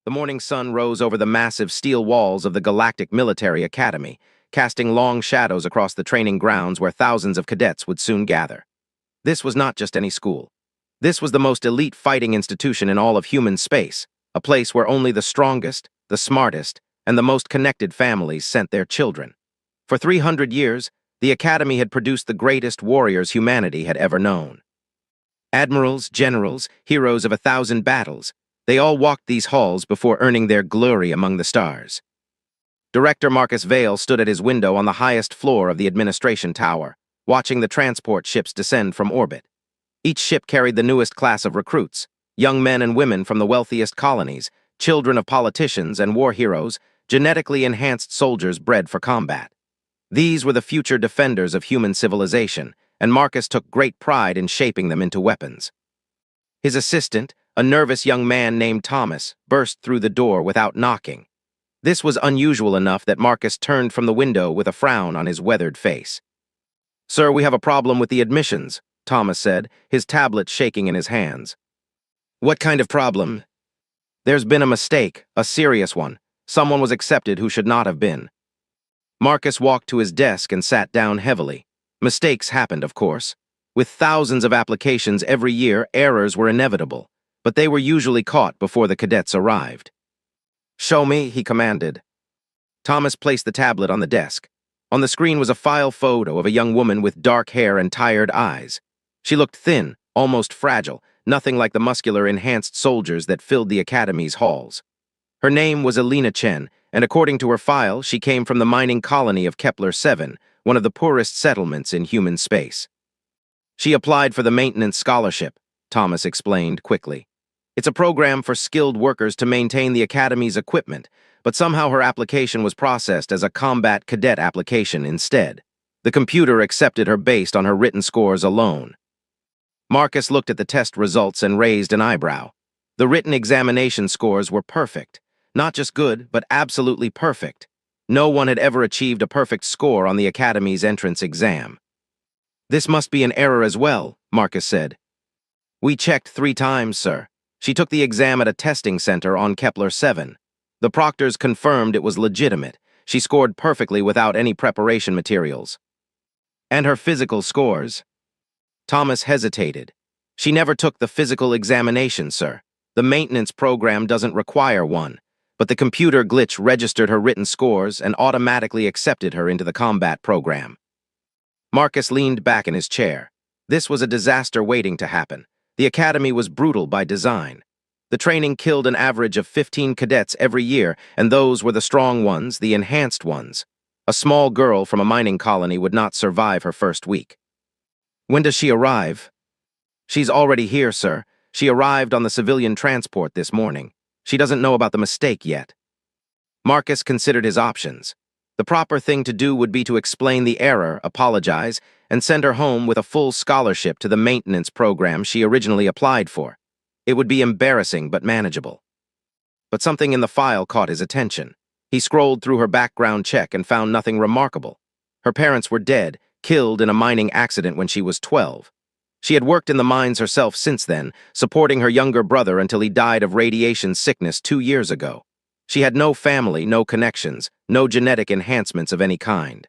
The morning sun rose over the massive steel walls of the Galactic Military Academy, casting long shadows across the training grounds where thousands of cadets would soon gather. This was not just any school. This was the most elite fighting institution in all of human space, a place where only the strongest, the smartest, and the most connected families sent their children. For 300 years, the Academy had produced the greatest warriors humanity had ever known. Admirals, generals, heroes of 1,000 battles, they all walked these halls before earning their glory among the stars. Director Marcus Vale stood at his window on the highest floor of the administration tower, watching the transport ships descend from orbit. Each ship carried the newest class of recruits, young men and women from the wealthiest colonies, children of politicians and war heroes, genetically enhanced soldiers bred for combat. These were the future defenders of human civilization, and Marcus took great pride in shaping them into weapons. His assistant, a nervous young man named Thomas, burst through the door without knocking. This was unusual enough that Marcus turned from the window with a frown on his weathered face. "Sir, we have a problem with the admissions," Thomas said, his tablet shaking in his hands. "What kind of problem?" "There's been a mistake, a serious one. Someone was accepted who should not have been." Marcus walked to his desk and sat down heavily. Mistakes happened, of course. With thousands of applications every year, errors were inevitable, but they were usually caught before the cadets arrived. "Show me," he commanded. Thomas placed the tablet on the desk. On the screen was a file photo of a young woman with dark hair and tired eyes. She looked thin, almost fragile, nothing like the muscular, enhanced soldiers that filled the Academy's halls. Her name was Elena Chen, and according to her file, she came from the mining colony of Kepler-7, one of the poorest settlements in human space. "She applied for the maintenance scholarship," Thomas explained quickly. "It's a program for skilled workers to maintain the Academy's equipment, but somehow her application was processed as a combat cadet application instead. The computer accepted her based on her written scores alone." Marcus looked at the test results and raised an eyebrow. The written examination scores were perfect. Not just good, but absolutely perfect. No one had ever achieved a perfect score on the Academy's entrance exam. "This must be an error as well," Marcus said. "We checked 3 times, sir. She took the exam at a testing center on Kepler-7. The proctors confirmed it was legitimate. She scored perfectly without any preparation materials." "And her physical scores?" Thomas hesitated. "She never took the physical examination, sir. The maintenance program doesn't require one, but the computer glitch registered her written scores and automatically accepted her into the combat program." Marcus leaned back in his chair. This was a disaster waiting to happen. The Academy was brutal by design. The training killed an average of 15 cadets every year, and those were the strong ones, the enhanced ones. A small girl from a mining colony would not survive her first week. "When does she arrive?" "She's already here, sir. She arrived on the civilian transport this morning. She doesn't know about the mistake yet." Marcus considered his options. The proper thing to do would be to explain the error, apologize, and send her home with a full scholarship to the maintenance program she originally applied for. It would be embarrassing but manageable. But something in the file caught his attention. He scrolled through her background check and found nothing remarkable. Her parents were dead, killed in a mining accident when she was 12. She had worked in the mines herself since then, supporting her younger brother until he died of radiation sickness 2 years ago. She had no family, no connections, no genetic enhancements of any kind.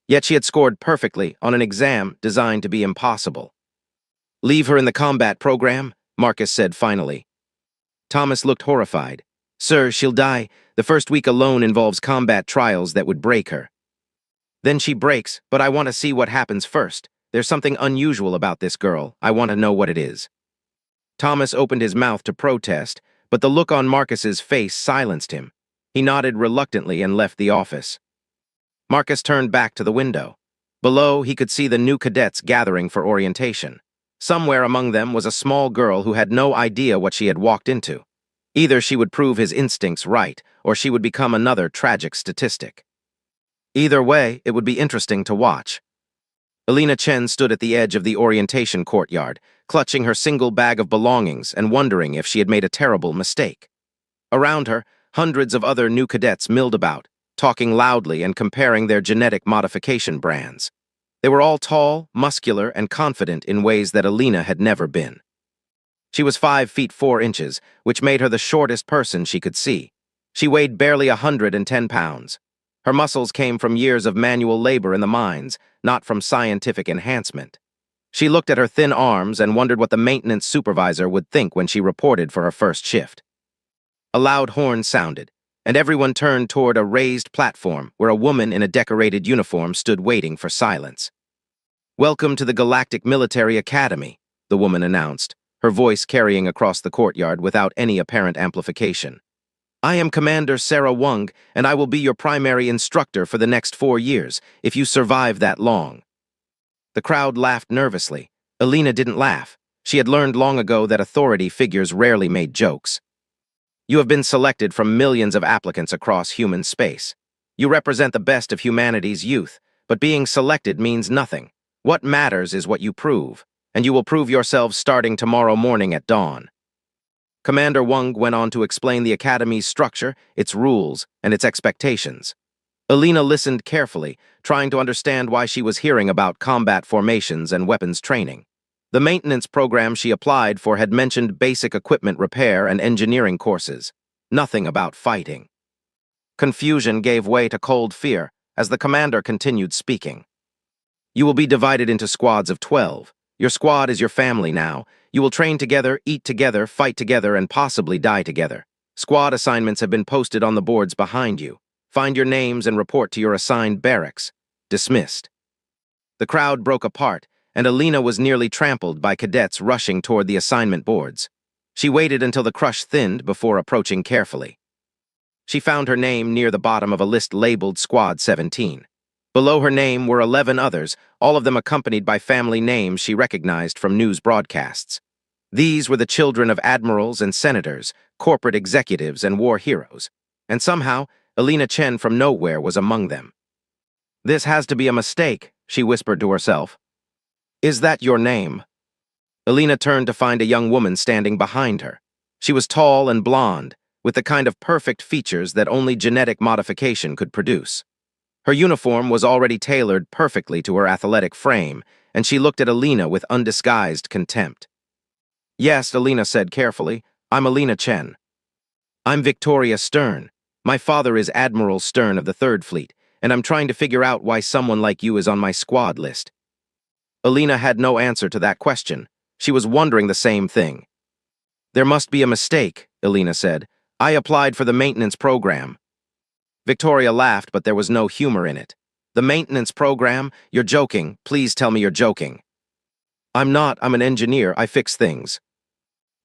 Yet she had scored perfectly on an exam designed to be impossible. "Leave her in the combat program?" Marcus said finally. Thomas looked horrified. "Sir, she'll die. The first week alone involves combat trials that would break her." "Then she breaks, but I want to see what happens first. There's something unusual about this girl. I want to know what it is." Thomas opened his mouth to protest, but the look on Marcus's face silenced him. He nodded reluctantly and left the office. Marcus turned back to the window. Below, he could see the new cadets gathering for orientation. Somewhere among them was a small girl who had no idea what she had walked into. Either she would prove his instincts right, or she would become another tragic statistic. Either way, it would be interesting to watch. Elena Chen stood at the edge of the orientation courtyard, clutching her single bag of belongings and wondering if she had made a terrible mistake. Around her, hundreds of other new cadets milled about, talking loudly and comparing their genetic modification brands. They were all tall, muscular, and confident in ways that Elena had never been. She was 5 feet 4 inches, which made her the shortest person she could see. She weighed barely 110 pounds. Her muscles came from years of manual labor in the mines, not from scientific enhancement. She looked at her thin arms and wondered what the maintenance supervisor would think when she reported for her first shift. A loud horn sounded, and everyone turned toward a raised platform where a woman in a decorated uniform stood waiting for silence. "Welcome to the Galactic Military Academy," the woman announced, her voice carrying across the courtyard without any apparent amplification. "I am Commander Sarah Wung, and I will be your primary instructor for the next 4 years, if you survive that long." The crowd laughed nervously. Alina didn't laugh. She had learned long ago that authority figures rarely made jokes. "You have been selected from millions of applicants across human space. You represent the best of humanity's youth, but being selected means nothing. What matters is what you prove, and you will prove yourselves starting tomorrow morning at dawn." Commander Wung went on to explain the Academy's structure, its rules, and its expectations. Alina listened carefully, trying to understand why she was hearing about combat formations and weapons training. The maintenance program she applied for had mentioned basic equipment repair and engineering courses, nothing about fighting. Confusion gave way to cold fear as the commander continued speaking. "You will be divided into squads of 12. Your squad is your family now. You will train together, eat together, fight together, and possibly die together. Squad assignments have been posted on the boards behind you. Find your names and report to your assigned barracks. Dismissed." The crowd broke apart, and Alina was nearly trampled by cadets rushing toward the assignment boards. She waited until the crush thinned before approaching carefully. She found her name near the bottom of a list labeled Squad 17. Below her name were 11 others, all of them accompanied by family names she recognized from news broadcasts. These were the children of admirals and senators, corporate executives and war heroes, and somehow Alina Chen from nowhere was among them. "This has to be a mistake," she whispered to herself. "Is that your name?" Alina turned to find a young woman standing behind her. She was tall and blonde, with the kind of perfect features that only genetic modification could produce. Her uniform was already tailored perfectly to her athletic frame, and she looked at Alina with undisguised contempt. "Yes," Alina said carefully, "I'm Alina Chen." "I'm Victoria Stern. My father is Admiral Stern of the Third Fleet, and I'm trying to figure out why someone like you is on my squad list." Alina had no answer to that question. She was wondering the same thing. "There must be a mistake," Alina said. "I applied for the maintenance program." Victoria laughed, but there was no humor in it. "The maintenance program? You're joking. Please tell me you're joking." "I'm not. I'm an engineer. I fix things."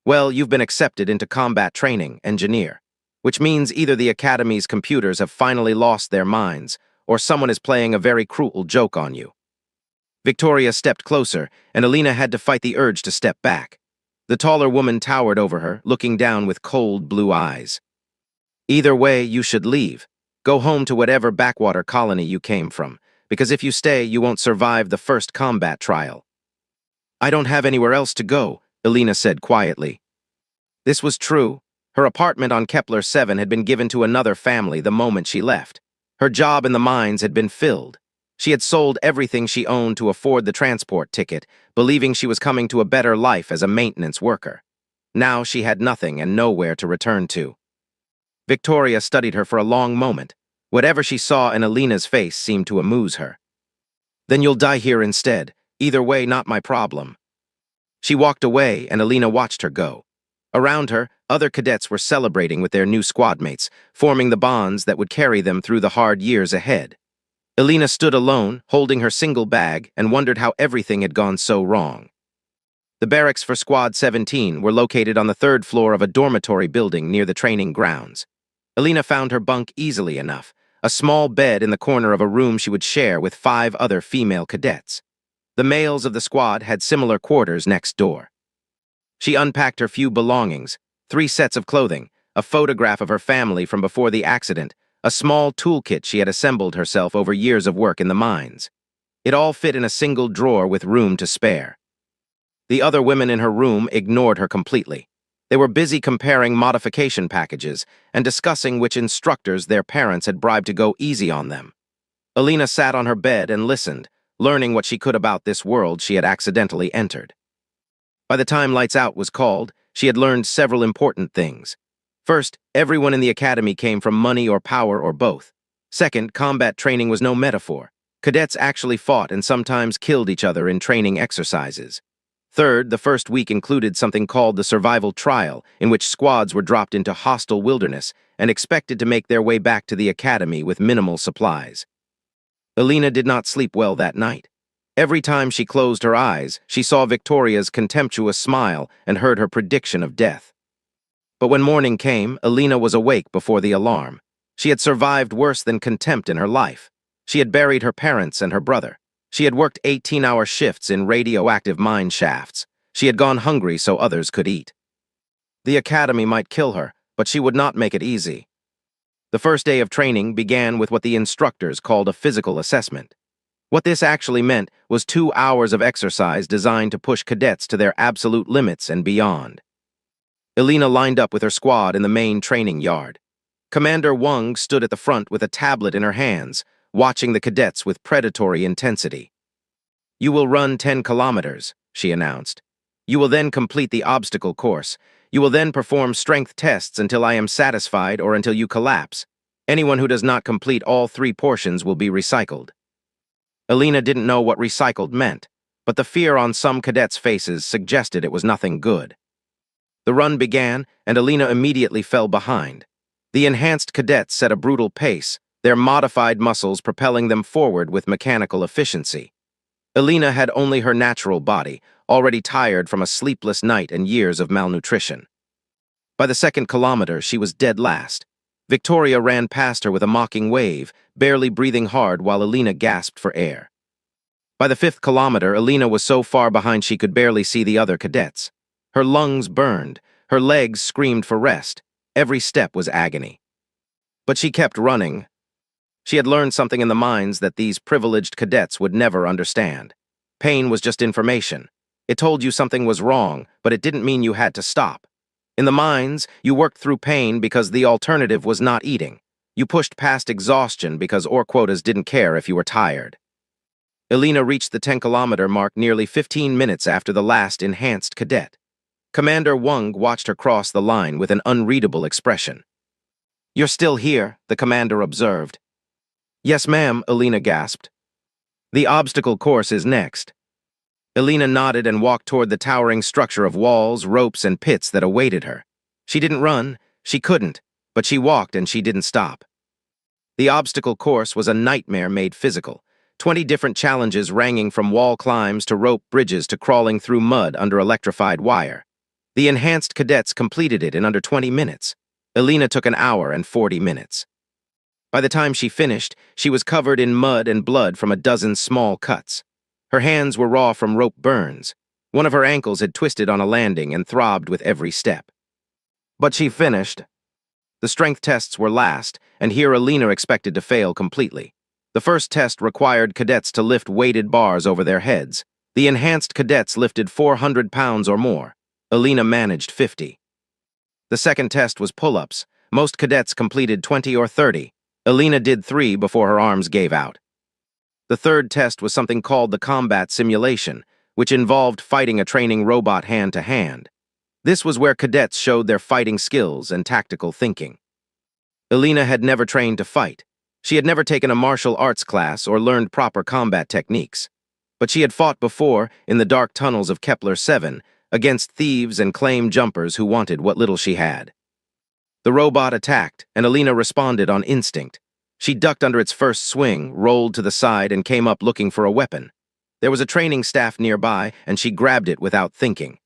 "Well, you've been accepted into combat training, engineer, which means either the Academy's computers have finally lost their minds, or someone is playing a very cruel joke on you." Victoria stepped closer, and Alina had to fight the urge to step back. The taller woman towered over her, looking down with cold blue eyes. "Either way, you should leave. Go home to whatever backwater colony you came from, because if you stay, you won't survive the first combat trial." "I don't have anywhere else to go," Alina said quietly. This was true. Her apartment on Kepler 7 had been given to another family the moment she left. Her job in the mines had been filled. She had sold everything she owned to afford the transport ticket, believing she was coming to a better life as a maintenance worker. Now she had nothing and nowhere to return to. Victoria studied her for a long moment. Whatever she saw in Alina's face seemed to amuse her. "Then you'll die here instead. Either way, not my problem." She walked away, and Alina watched her go. Around her, other cadets were celebrating with their new squadmates, forming the bonds that would carry them through the hard years ahead. Alina stood alone, holding her single bag, and wondered how everything had gone so wrong. The barracks for Squad 17 were located on the 3rd floor of a dormitory building near the training grounds. Alina found her bunk easily enough, a small bed in the corner of a room she would share with 5 other female cadets. The males of the squad had similar quarters next door. She unpacked her few belongings, 3 sets of clothing, a photograph of her family from before the accident, a small toolkit she had assembled herself over years of work in the mines. It all fit in a single drawer with room to spare. The other women in her room ignored her completely. They were busy comparing modification packages and discussing which instructors their parents had bribed to go easy on them. Alina sat on her bed and listened, learning what she could about this world she had accidentally entered. By the time Lights Out was called, she had learned several important things. First, everyone in the academy came from money or power or both. Second, combat training was no metaphor. Cadets actually fought and sometimes killed each other in training exercises. Third, the first week included something called the survival trial, in which squads were dropped into hostile wilderness and expected to make their way back to the academy with minimal supplies. Alina did not sleep well that night. Every time she closed her eyes, she saw Victoria's contemptuous smile and heard her prediction of death. But when morning came, Alina was awake before the alarm. She had survived worse than contempt in her life. She had buried her parents and her brother. She had worked 18-hour shifts in radioactive mine shafts. She had gone hungry so others could eat. The academy might kill her, but she would not make it easy. The first day of training began with what the instructors called a physical assessment. What this actually meant was 2 hours of exercise designed to push cadets to their absolute limits and beyond. Alina lined up with her squad in the main training yard. Commander Wang stood at the front with a tablet in her hands, watching the cadets with predatory intensity. "You will run 10 kilometers," she announced. "You will then complete the obstacle course. You will then perform strength tests until I am satisfied or until you collapse. Anyone who does not complete all 3 portions will be recycled." Alina didn't know what recycled meant, but the fear on some cadets' faces suggested it was nothing good. The run began, and Alina immediately fell behind. The enhanced cadets set a brutal pace, their modified muscles propelling them forward with mechanical efficiency. Alina had only her natural body, already tired from a sleepless night and years of malnutrition. By the second kilometer, she was dead last. Victoria ran past her with a mocking wave, barely breathing hard while Alina gasped for air. By the 5th kilometer, Alina was so far behind she could barely see the other cadets. Her lungs burned, her legs screamed for rest. Every step was agony. But she kept running. She had learned something in the mines that these privileged cadets would never understand. Pain was just information. It told you something was wrong, but it didn't mean you had to stop. In the mines, you worked through pain because the alternative was not eating. You pushed past exhaustion because ore quotas didn't care if you were tired. Alina reached the 10-kilometer mark nearly 15 minutes after the last enhanced cadet. Commander Wang watched her cross the line with an unreadable expression. "You're still here," the commander observed. "Yes, ma'am," Alina gasped. "The obstacle course is next." Alina nodded and walked toward the towering structure of walls, ropes, and pits that awaited her. She didn't run, she couldn't, but she walked and she didn't stop. The obstacle course was a nightmare made physical. 20 different challenges ranging from wall climbs to rope bridges to crawling through mud under electrified wire. The enhanced cadets completed it in under 20 minutes. Alina took an hour and 40 minutes. By the time she finished, she was covered in mud and blood from a dozen small cuts. Her hands were raw from rope burns. One of her ankles had twisted on a landing and throbbed with every step. But she finished. The strength tests were last, and here Alina expected to fail completely. The first test required cadets to lift weighted bars over their heads. The enhanced cadets lifted 400 pounds or more. Alina managed 50. The second test was pull-ups. Most cadets completed 20 or 30. Alina did 3 before her arms gave out. The third test was something called the combat simulation, which involved fighting a training robot hand-to-hand. This was where cadets showed their fighting skills and tactical thinking. Alina had never trained to fight. She had never taken a martial arts class or learned proper combat techniques. But she had fought before, in the dark tunnels of Kepler-7, against thieves and claim jumpers who wanted what little she had. The robot attacked, and Alina responded on instinct. She ducked under its first swing, rolled to the side, and came up looking for a weapon. There was a training staff nearby, and she grabbed it without thinking.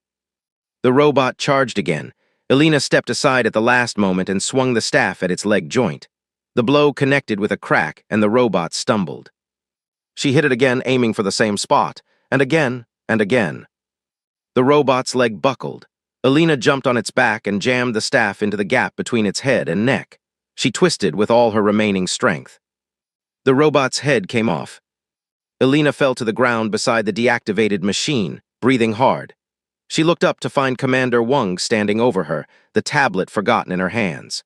The robot charged again. Alina stepped aside at the last moment and swung the staff at its leg joint. The blow connected with a crack, and the robot stumbled. She hit it again, aiming for the same spot, and again, and again. The robot's leg buckled. Alina jumped on its back and jammed the staff into the gap between its head and neck. She twisted with all her remaining strength. The robot's head came off. Alina fell to the ground beside the deactivated machine, breathing hard. She looked up to find Commander Wang standing over her, the tablet forgotten in her hands.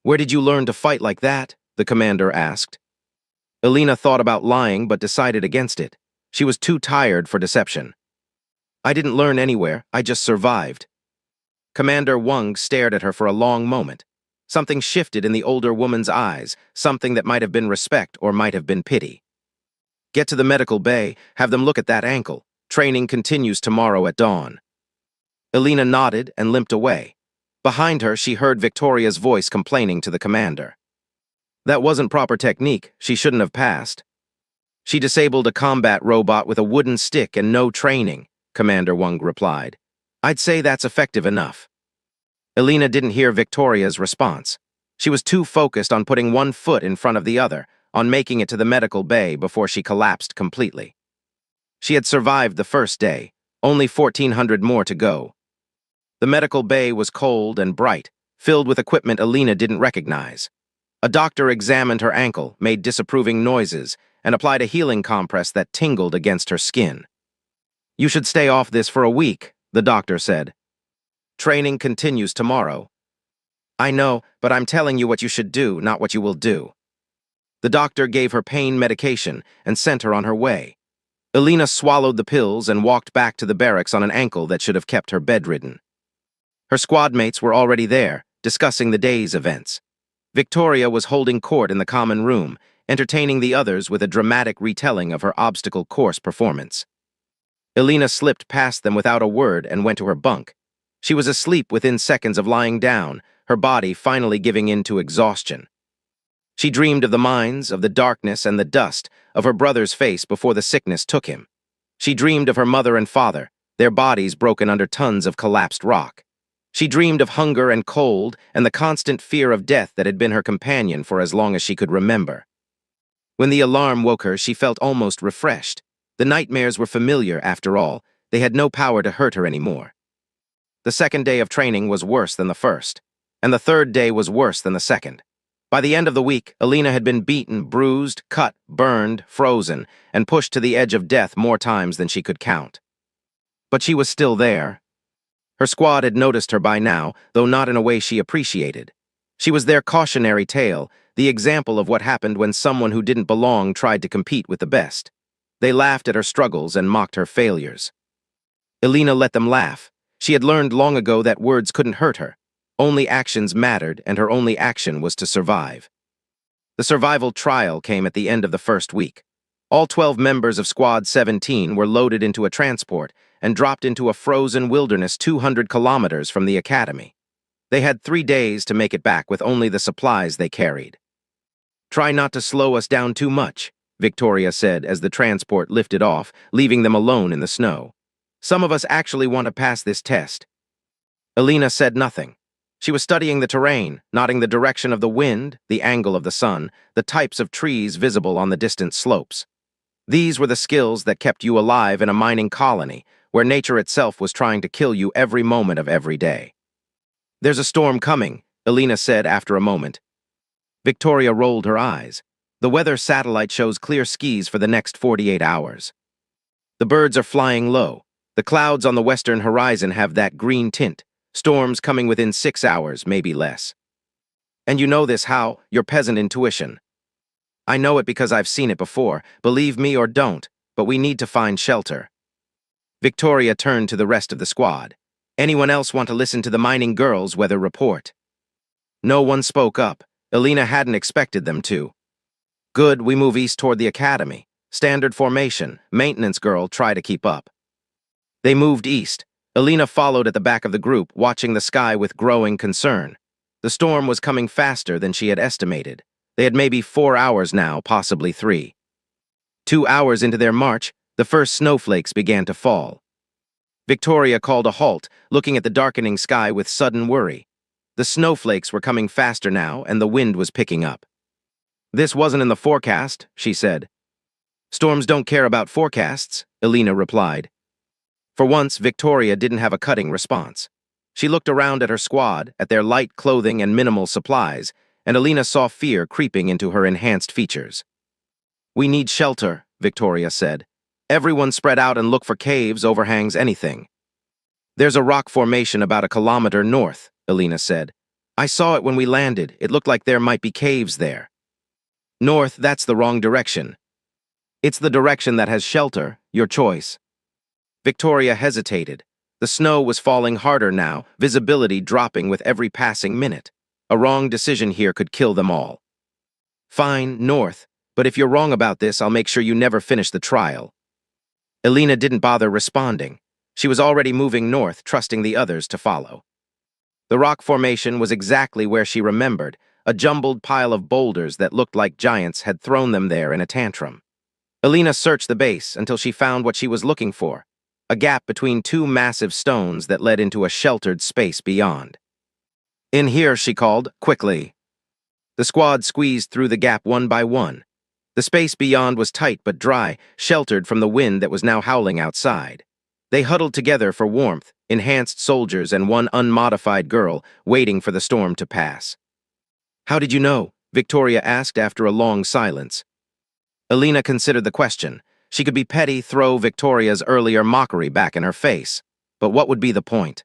"Where did you learn to fight like that?" the commander asked. Alina thought about lying but decided against it. She was too tired for deception. I didn't learn anywhere, I just survived. Commander Wang stared at her for a long moment. Something shifted in the older woman's eyes, something that might have been respect or might have been pity. Get to the medical bay, have them look at that ankle. Training continues tomorrow at dawn. Elena nodded and limped away. Behind her, she heard Victoria's voice complaining to the commander. That wasn't proper technique, she shouldn't have passed. She disabled a combat robot with a wooden stick and no training, Commander Wang replied. I'd say that's effective enough. Elena didn't hear Victoria's response. She was too focused on putting one foot in front of the other, on making it to the medical bay before she collapsed completely. She had survived the first day, only 1,400 more to go. The medical bay was cold and bright, filled with equipment Elena didn't recognize. A doctor examined her ankle, made disapproving noises, and applied a healing compress that tingled against her skin. You should stay off this for a week, the doctor said. Training continues tomorrow. I know, but I'm telling you what you should do, not what you will do. The doctor gave her pain medication and sent her on her way. Elena swallowed the pills and walked back to the barracks on an ankle that should have kept her bedridden. Her squad mates were already there, discussing the day's events. Victoria was holding court in the common room, entertaining the others with a dramatic retelling of her obstacle course performance. Elena slipped past them without a word and went to her bunk. She was asleep within seconds of lying down, her body finally giving in to exhaustion. She dreamed of the mines, of the darkness and the dust, of her brother's face before the sickness took him. She dreamed of her mother and father, their bodies broken under tons of collapsed rock. She dreamed of hunger and cold and the constant fear of death that had been her companion for as long as she could remember. When the alarm woke her, she felt almost refreshed. The nightmares were familiar, after all. They had no power to hurt her anymore. The second day of training was worse than the first, and the third day was worse than the second. By the end of the week, Elena had been beaten, bruised, cut, burned, frozen, and pushed to the edge of death more times than she could count. But she was still there. Her squad had noticed her by now, though not in a way she appreciated. She was their cautionary tale, the example of what happened when someone who didn't belong tried to compete with the best. They laughed at her struggles and mocked her failures. Elena let them laugh. She had learned long ago that words couldn't hurt her. Only actions mattered, and her only action was to survive. The survival trial came at the end of the first week. All 12 members of Squad 17 were loaded into a transport and dropped into a frozen wilderness 200 kilometers from the academy. They had 3 days to make it back with only the supplies they carried. Try not to slow us down too much, Victoria said as the transport lifted off, leaving them alone in the snow. Some of us actually want to pass this test. Elena said nothing. She was studying the terrain, noting the direction of the wind, the angle of the sun, the types of trees visible on the distant slopes. These were the skills that kept you alive in a mining colony, where nature itself was trying to kill you every moment of every day. There's a storm coming, Elena said after a moment. Victoria rolled her eyes. The weather satellite shows clear skies for the next 48 hours. The birds are flying low. The clouds on the western horizon have that green tint. Storms coming within 6 hours, maybe less. And you know this how? Your peasant intuition. I know it because I've seen it before, believe me or don't, but we need to find shelter. Victoria turned to the rest of the squad. Anyone else want to listen to the mining girls' weather report? No one spoke up. Elena hadn't expected them to. Good, we move east toward the academy. Standard formation, maintenance girl, try to keep up. They moved east. Elena followed at the back of the group, watching the sky with growing concern. The storm was coming faster than she had estimated. They had maybe 4 hours now, possibly 3. 2 hours into their march, the first snowflakes began to fall. Victoria called a halt, looking at the darkening sky with sudden worry. The snowflakes were coming faster now, and the wind was picking up. This wasn't in the forecast, she said. Storms don't care about forecasts, Elena replied. For once, Victoria didn't have a cutting response. She looked around at her squad, at their light clothing and minimal supplies, and Elena saw fear creeping into her enhanced features. We need shelter, Victoria said. Everyone spread out and look for caves, overhangs, anything. There's a rock formation about 1 kilometer north, Elena said. I saw it when we landed. It looked like there might be caves there. North, that's the wrong direction. It's the direction that has shelter, your choice. Victoria hesitated. The snow was falling harder now, visibility dropping with every passing minute. A wrong decision here could kill them all. Fine, north, but if you're wrong about this, I'll make sure you never finish the trial. Elena didn't bother responding. She was already moving north, trusting the others to follow. The rock formation was exactly where she remembered, a jumbled pile of boulders that looked like giants had thrown them there in a tantrum. Elena searched the base until she found what she was looking for, a gap between two massive stones that led into a sheltered space beyond. "In here," she called, quickly. The squad squeezed through the gap one by one. The space beyond was tight but dry, sheltered from the wind that was now howling outside. They huddled together for warmth, enhanced soldiers and one unmodified girl, waiting for the storm to pass. "How did you know?" Victoria asked after a long silence. Elena considered the question. She could be petty, throw Victoria's earlier mockery back in her face. But what would be the point?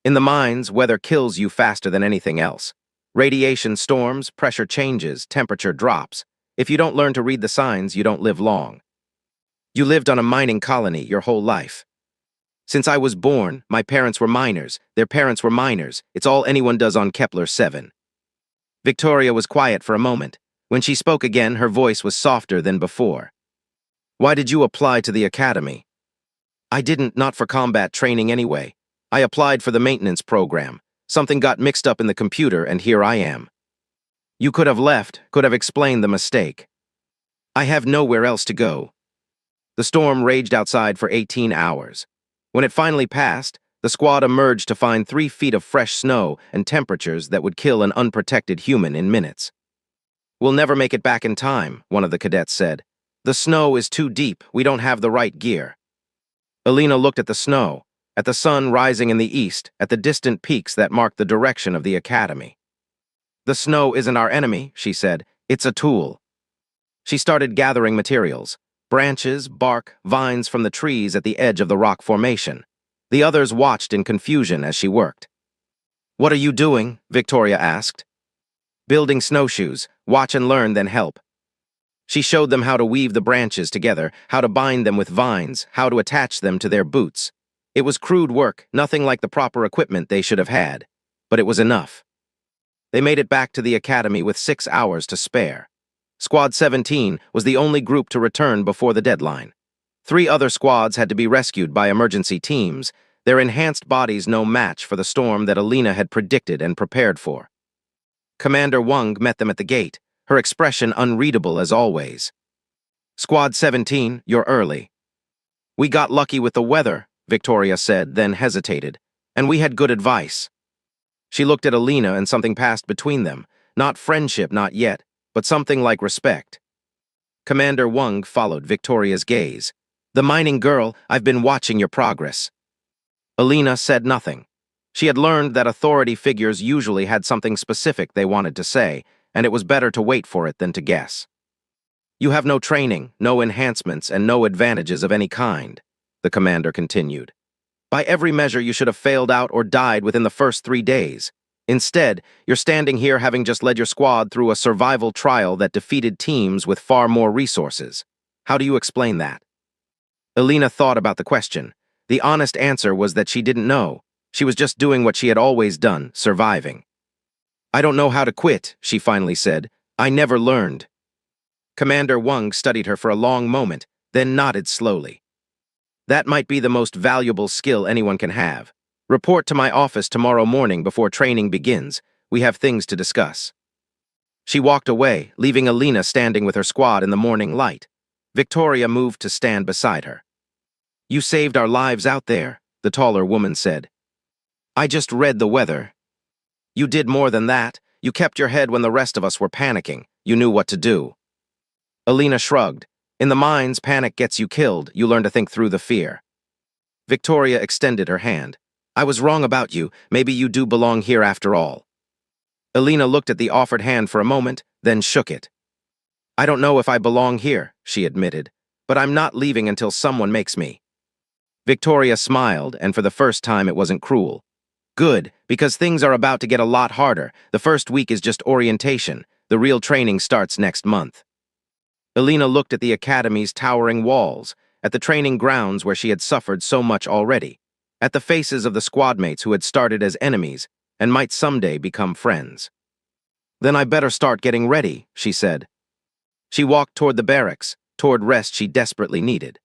In the mines, weather kills you faster than anything else. Radiation storms, pressure changes, temperature drops. If you don't learn to read the signs, you don't live long. You lived on a mining colony your whole life. Since I was born, my parents were miners, their parents were miners. It's all anyone does on Kepler 7. Victoria was quiet for a moment. When she spoke again, her voice was softer than before. "Why did you apply to the academy?" "I didn't, not for combat training anyway. I applied for the maintenance program. Something got mixed up in the computer, and here I am." "You could have left, could have explained the mistake." "I have nowhere else to go." The storm raged outside for 18 hours. When it finally passed, the squad emerged to find 3 feet of fresh snow and temperatures that would kill an unprotected human in minutes. "We'll never make it back in time," one of the cadets said. "The snow is too deep, we don't have the right gear." Elena looked at the snow, at the sun rising in the east, at the distant peaks that marked the direction of the academy. "The snow isn't our enemy," she said. "It's a tool." She started gathering materials, branches, bark, vines from the trees at the edge of the rock formation. The others watched in confusion as she worked. "What are you doing?" Victoria asked. "Building snowshoes. Watch and learn, then help." She showed them how to weave the branches together, how to bind them with vines, how to attach them to their boots. It was crude work, nothing like the proper equipment they should have had. But it was enough. They made it back to the academy with 6 hours to spare. Squad 17 was the only group to return before the deadline. 3 other squads had to be rescued by emergency teams, their enhanced bodies no match for the storm that Elena had predicted and prepared for. Commander Wang met them at the gate, her expression unreadable as always. "Squad 17, you're early." "We got lucky with the weather," Victoria said, then hesitated. "And we had good advice." She looked at Elena and something passed between them. Not friendship, not yet, but something like respect. Commander Wang followed Victoria's gaze. "The mining girl, I've been watching your progress." Elena said nothing. She had learned that authority figures usually had something specific they wanted to say, and it was better to wait for it than to guess. "You have no training, no enhancements, and no advantages of any kind," the commander continued. "By every measure, you should have failed out or died within the first 3 days. Instead, you're standing here having just led your squad through a survival trial that defeated teams with far more resources. How do you explain that?" Elena thought about the question. The honest answer was that she didn't know. She was just doing what she had always done, surviving. "I don't know how to quit," she finally said. "I never learned." Commander Wang studied her for a long moment, then nodded slowly. "That might be the most valuable skill anyone can have. Report to my office tomorrow morning before training begins. We have things to discuss." She walked away, leaving Elena standing with her squad in the morning light. Victoria moved to stand beside her. "You saved our lives out there," the taller woman said. "I just read the weather." "You did more than that. You kept your head when the rest of us were panicking. You knew what to do." Elena shrugged. "In the mines, panic gets you killed. You learn to think through the fear." Victoria extended her hand. "I was wrong about you. Maybe you do belong here after all." Elena looked at the offered hand for a moment, then shook it. "I don't know if I belong here," she admitted, "but I'm not leaving until someone makes me." Victoria smiled, and for the first time it wasn't cruel. "Good, because things are about to get a lot harder. The first week is just orientation. The real training starts next month." Elena looked at the academy's towering walls. at the training grounds where she had suffered so much already, at the faces of the squadmates who had started as enemies and might someday become friends. "Then I better start getting ready," she said. She walked toward the barracks, toward rest she desperately needed.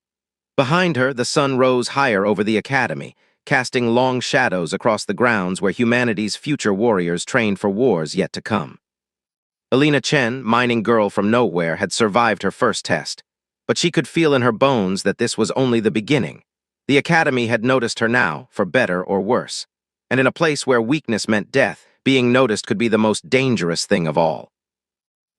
Behind her, the sun rose higher over the academy, casting long shadows across the grounds where humanity's future warriors trained for wars yet to come. Alina Chen, mining girl from nowhere, had survived her first test, but she could feel in her bones that this was only the beginning. The academy had noticed her now, for better or worse, and in a place where weakness meant death, being noticed could be the most dangerous thing of all.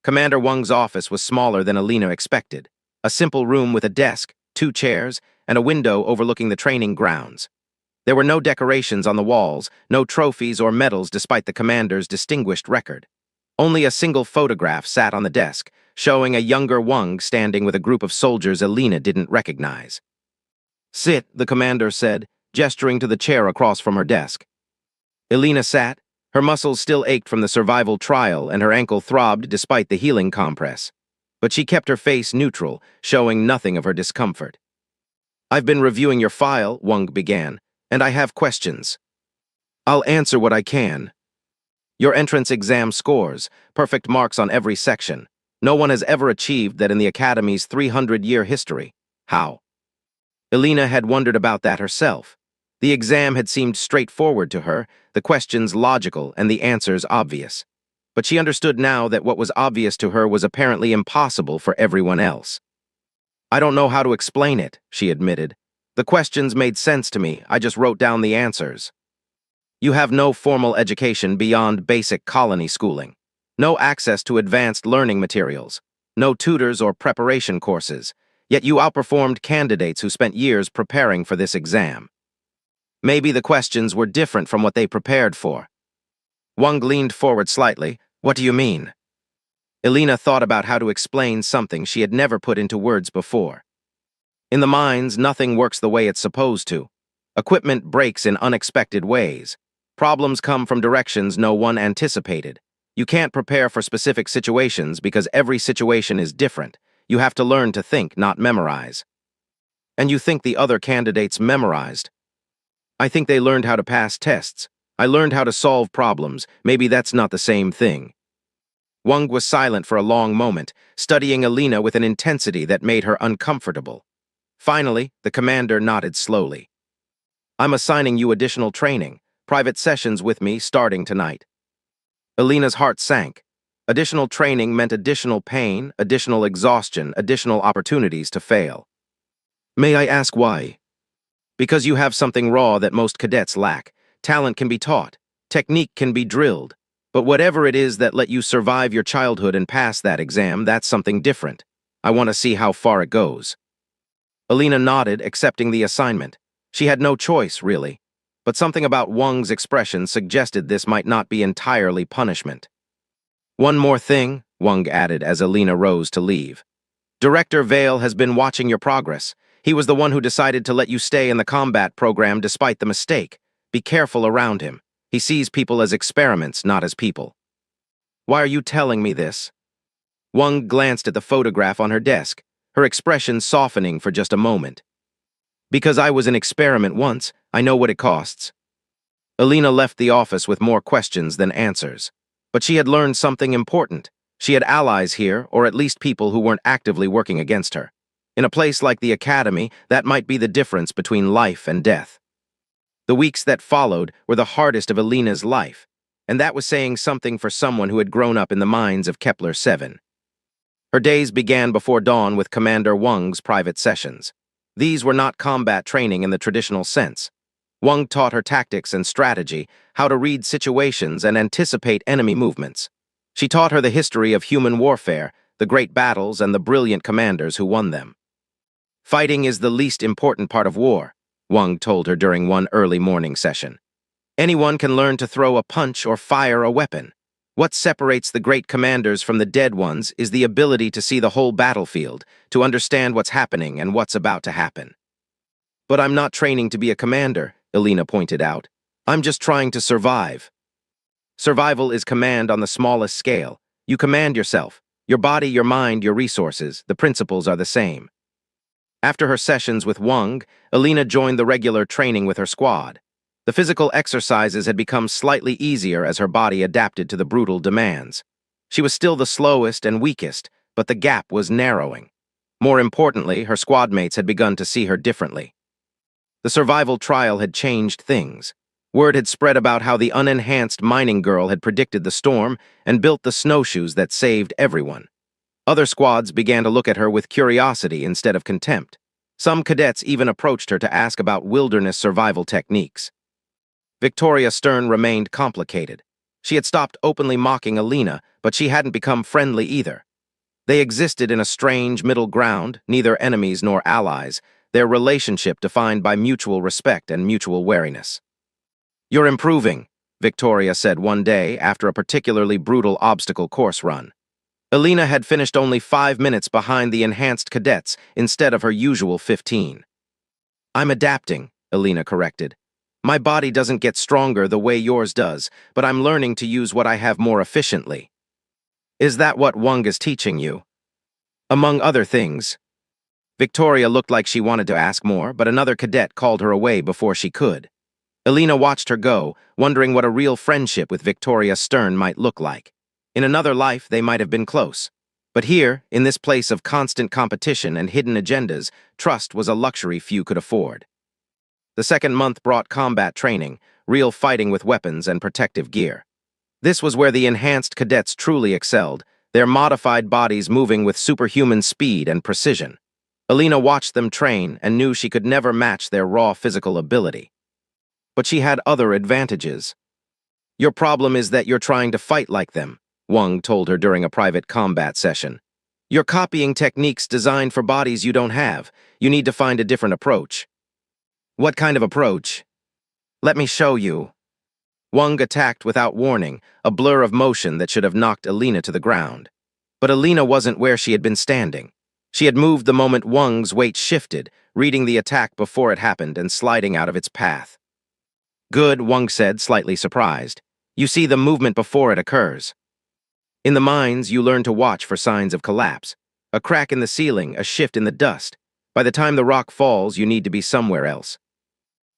Commander Wang's office was smaller than Alina expected, a simple room with a desk, 2 chairs, and a window overlooking the training grounds. There were no decorations on the walls, no trophies or medals despite the commander's distinguished record. Only a single photograph sat on the desk, showing a younger Wang standing with a group of soldiers Alina didn't recognize. "Sit," the commander said, gesturing to the chair across from her desk. Alina sat. Her muscles still ached from the survival trial and her ankle throbbed despite the healing compress. But she kept her face neutral, showing nothing of her discomfort. "I've been reviewing your file," Wang began, "and I have questions. I'll answer what I can. Your entrance exam scores, perfect marks on every section. No one has ever achieved that in the Academy's 300-year history. How?" Alina had wondered about that herself. The exam had seemed straightforward to her, the questions logical and the answers obvious. But she understood now that what was obvious to her was apparently impossible for everyone else. "I don't know how to explain it," she admitted. "The questions made sense to me, I just wrote down the answers." "You have no formal education beyond basic colony schooling. No access to advanced learning materials. No tutors or preparation courses. Yet you outperformed candidates who spent years preparing for this exam. Maybe the questions were different from what they prepared for." Wang leaned forward slightly. "What do you mean?" Alina thought about how to explain something she had never put into words before. In the mines, nothing works the way it's supposed to. Equipment breaks in unexpected ways. Problems come from directions no one anticipated. You can't prepare for specific situations because every situation is different. You have to learn to think, not memorize. "And you think the other candidates memorized?" "I think they learned how to pass tests. I learned how to solve problems. Maybe that's not the same thing." Wang was silent for a long moment, studying Alina with an intensity that made her uncomfortable. Finally, the commander nodded slowly. "I'm assigning you additional training, private sessions with me starting tonight." Alina's heart sank. Additional training meant additional pain, additional exhaustion, additional opportunities to fail. "May I ask why?" "Because you have something raw that most cadets lack. Talent can be taught. Technique can be drilled. But whatever it is that let you survive your childhood and pass that exam, that's something different. I want to see how far it goes." Alina nodded, accepting the assignment. She had no choice, really. But something about Wang's expression suggested this might not be entirely punishment. "One more thing," Wang added as Alina rose to leave. "Director Vale has been watching your progress. He was the one who decided to let you stay in the combat program despite the mistake. Be careful around him. He sees people as experiments, not as people." "Why are you telling me this?" Wang glanced at the photograph on her desk, her expression softening for just a moment. "Because I was an experiment once, I know what it costs." Alina left the office with more questions than answers. But she had learned something important. She had allies here, or at least people who weren't actively working against her. In a place like the academy, that might be the difference between life and death. The weeks that followed were the hardest of Alina's life, and that was saying something for someone who had grown up in the mines of Kepler-7. Her days began before dawn with Commander Wang's private sessions. These were not combat training in the traditional sense. Wang taught her tactics and strategy, how to read situations and anticipate enemy movements. She taught her the history of human warfare, the great battles and the brilliant commanders who won them. "Fighting is the least important part of war," Wang told her during one early morning session. "Anyone can learn to throw a punch or fire a weapon. What separates the great commanders from the dead ones is the ability to see the whole battlefield, to understand what's happening and what's about to happen." "But I'm not training to be a commander," Alina pointed out. "I'm just trying to survive." "Survival is command on the smallest scale. You command yourself. Your body, your mind, your resources. The principles are the same." After her sessions with Wang, Alina joined the regular training with her squad. The physical exercises had become slightly easier as her body adapted to the brutal demands. She was still the slowest and weakest, but the gap was narrowing. More importantly, her squad mates had begun to see her differently. The survival trial had changed things. Word had spread about how the unenhanced mining girl had predicted the storm and built the snowshoes that saved everyone. Other squads began to look at her with curiosity instead of contempt. Some cadets even approached her to ask about wilderness survival techniques. Victoria Stern remained complicated. She had stopped openly mocking Alina, but she hadn't become friendly either. They existed in a strange middle ground, neither enemies nor allies, their relationship defined by mutual respect and mutual wariness. "You're improving," Victoria said one day after a particularly brutal obstacle course run. Alina had finished only 5 minutes behind the enhanced cadets instead of her usual 15. "I'm adapting," Alina corrected. "My body doesn't get stronger the way yours does, but I'm learning to use what I have more efficiently." "Is that what Wang is teaching you?" "Among other things." Victoria looked like she wanted to ask more, but another cadet called her away before she could. Alina watched her go, wondering what a real friendship with Victoria Stern might look like. In another life, they might have been close. But here, in this place of constant competition and hidden agendas, trust was a luxury few could afford. The second month brought combat training, real fighting with weapons and protective gear. This was where the enhanced cadets truly excelled, their modified bodies moving with superhuman speed and precision. Alina watched them train and knew she could never match their raw physical ability. But she had other advantages. "Your problem is that you're trying to fight like them," Wang told her during a private combat session. "You're copying techniques designed for bodies you don't have. You need to find a different approach." "What kind of approach?" "Let me show you." Wang attacked without warning, a blur of motion that should have knocked Alina to the ground. But Alina wasn't where she had been standing. She had moved the moment Wang's weight shifted, reading the attack before it happened and sliding out of its path. "Good," Wang said, slightly surprised. "You see the movement before it occurs." In the mines, you learn to watch for signs of collapse. A crack in the ceiling, a shift in the dust. By the time the rock falls, you need to be somewhere else.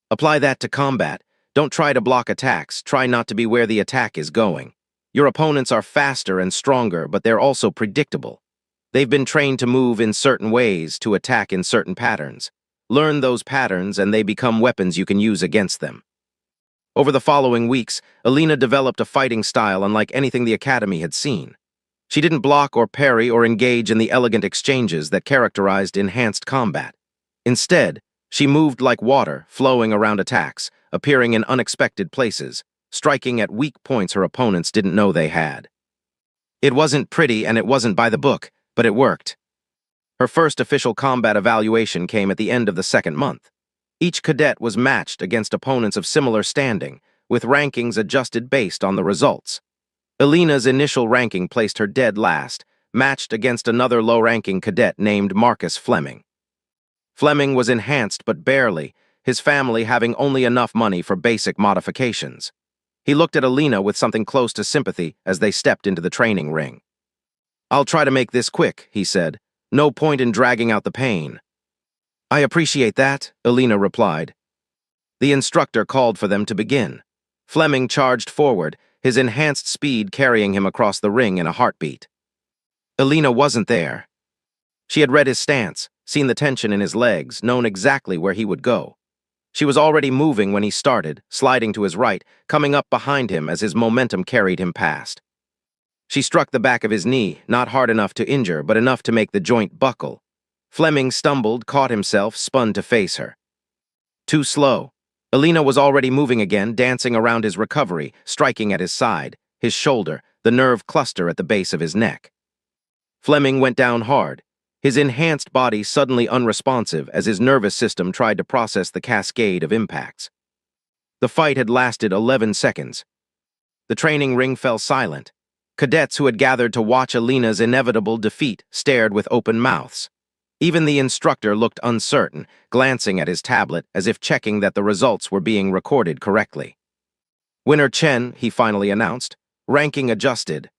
Apply that to combat. Don't try to block attacks. Try not to be where the attack is going. Your opponents are faster and stronger, but they're also predictable. They've been trained to move in certain ways, to attack in certain patterns. Learn those patterns, and they become weapons you can use against them. Over the following weeks, Alina developed a fighting style unlike anything the Academy had seen. She didn't block or parry or engage in the elegant exchanges that characterized enhanced combat. Instead, she moved like water, flowing around attacks, appearing in unexpected places, striking at weak points her opponents didn't know they had. It wasn't pretty and it wasn't by the book, but it worked. Her first official combat evaluation came at the end of the second month. Each cadet was matched against opponents of similar standing, with rankings adjusted based on the results. Alina's initial ranking placed her dead last, matched against another low-ranking cadet named Marcus Fleming. Fleming was enhanced but barely, his family having only enough money for basic modifications. He looked at Alina with something close to sympathy as they stepped into the training ring. "I'll try to make this quick," he said. "No point in dragging out the pain." "I appreciate that," Alina replied. The instructor called for them to begin. Fleming charged forward, his enhanced speed carrying him across the ring in a heartbeat. Alina wasn't there. She had read his stance, seen the tension in his legs, known exactly where he would go. She was already moving when he started, sliding to his right, coming up behind him as his momentum carried him past. She struck the back of his knee, not hard enough to injure, but enough to make the joint buckle. Fleming stumbled, caught himself, spun to face her. Too slow. Alina was already moving again, dancing around his recovery, striking at his side, his shoulder, the nerve cluster at the base of his neck. Fleming went down hard, his enhanced body suddenly unresponsive as his nervous system tried to process the cascade of impacts. The fight had lasted 11 seconds. The training ring fell silent. Cadets who had gathered to watch Alina's inevitable defeat stared with open mouths. Even the instructor looked uncertain, glancing at his tablet as if checking that the results were being recorded correctly. "Winner Chen," he finally announced. "Ranking adjusted."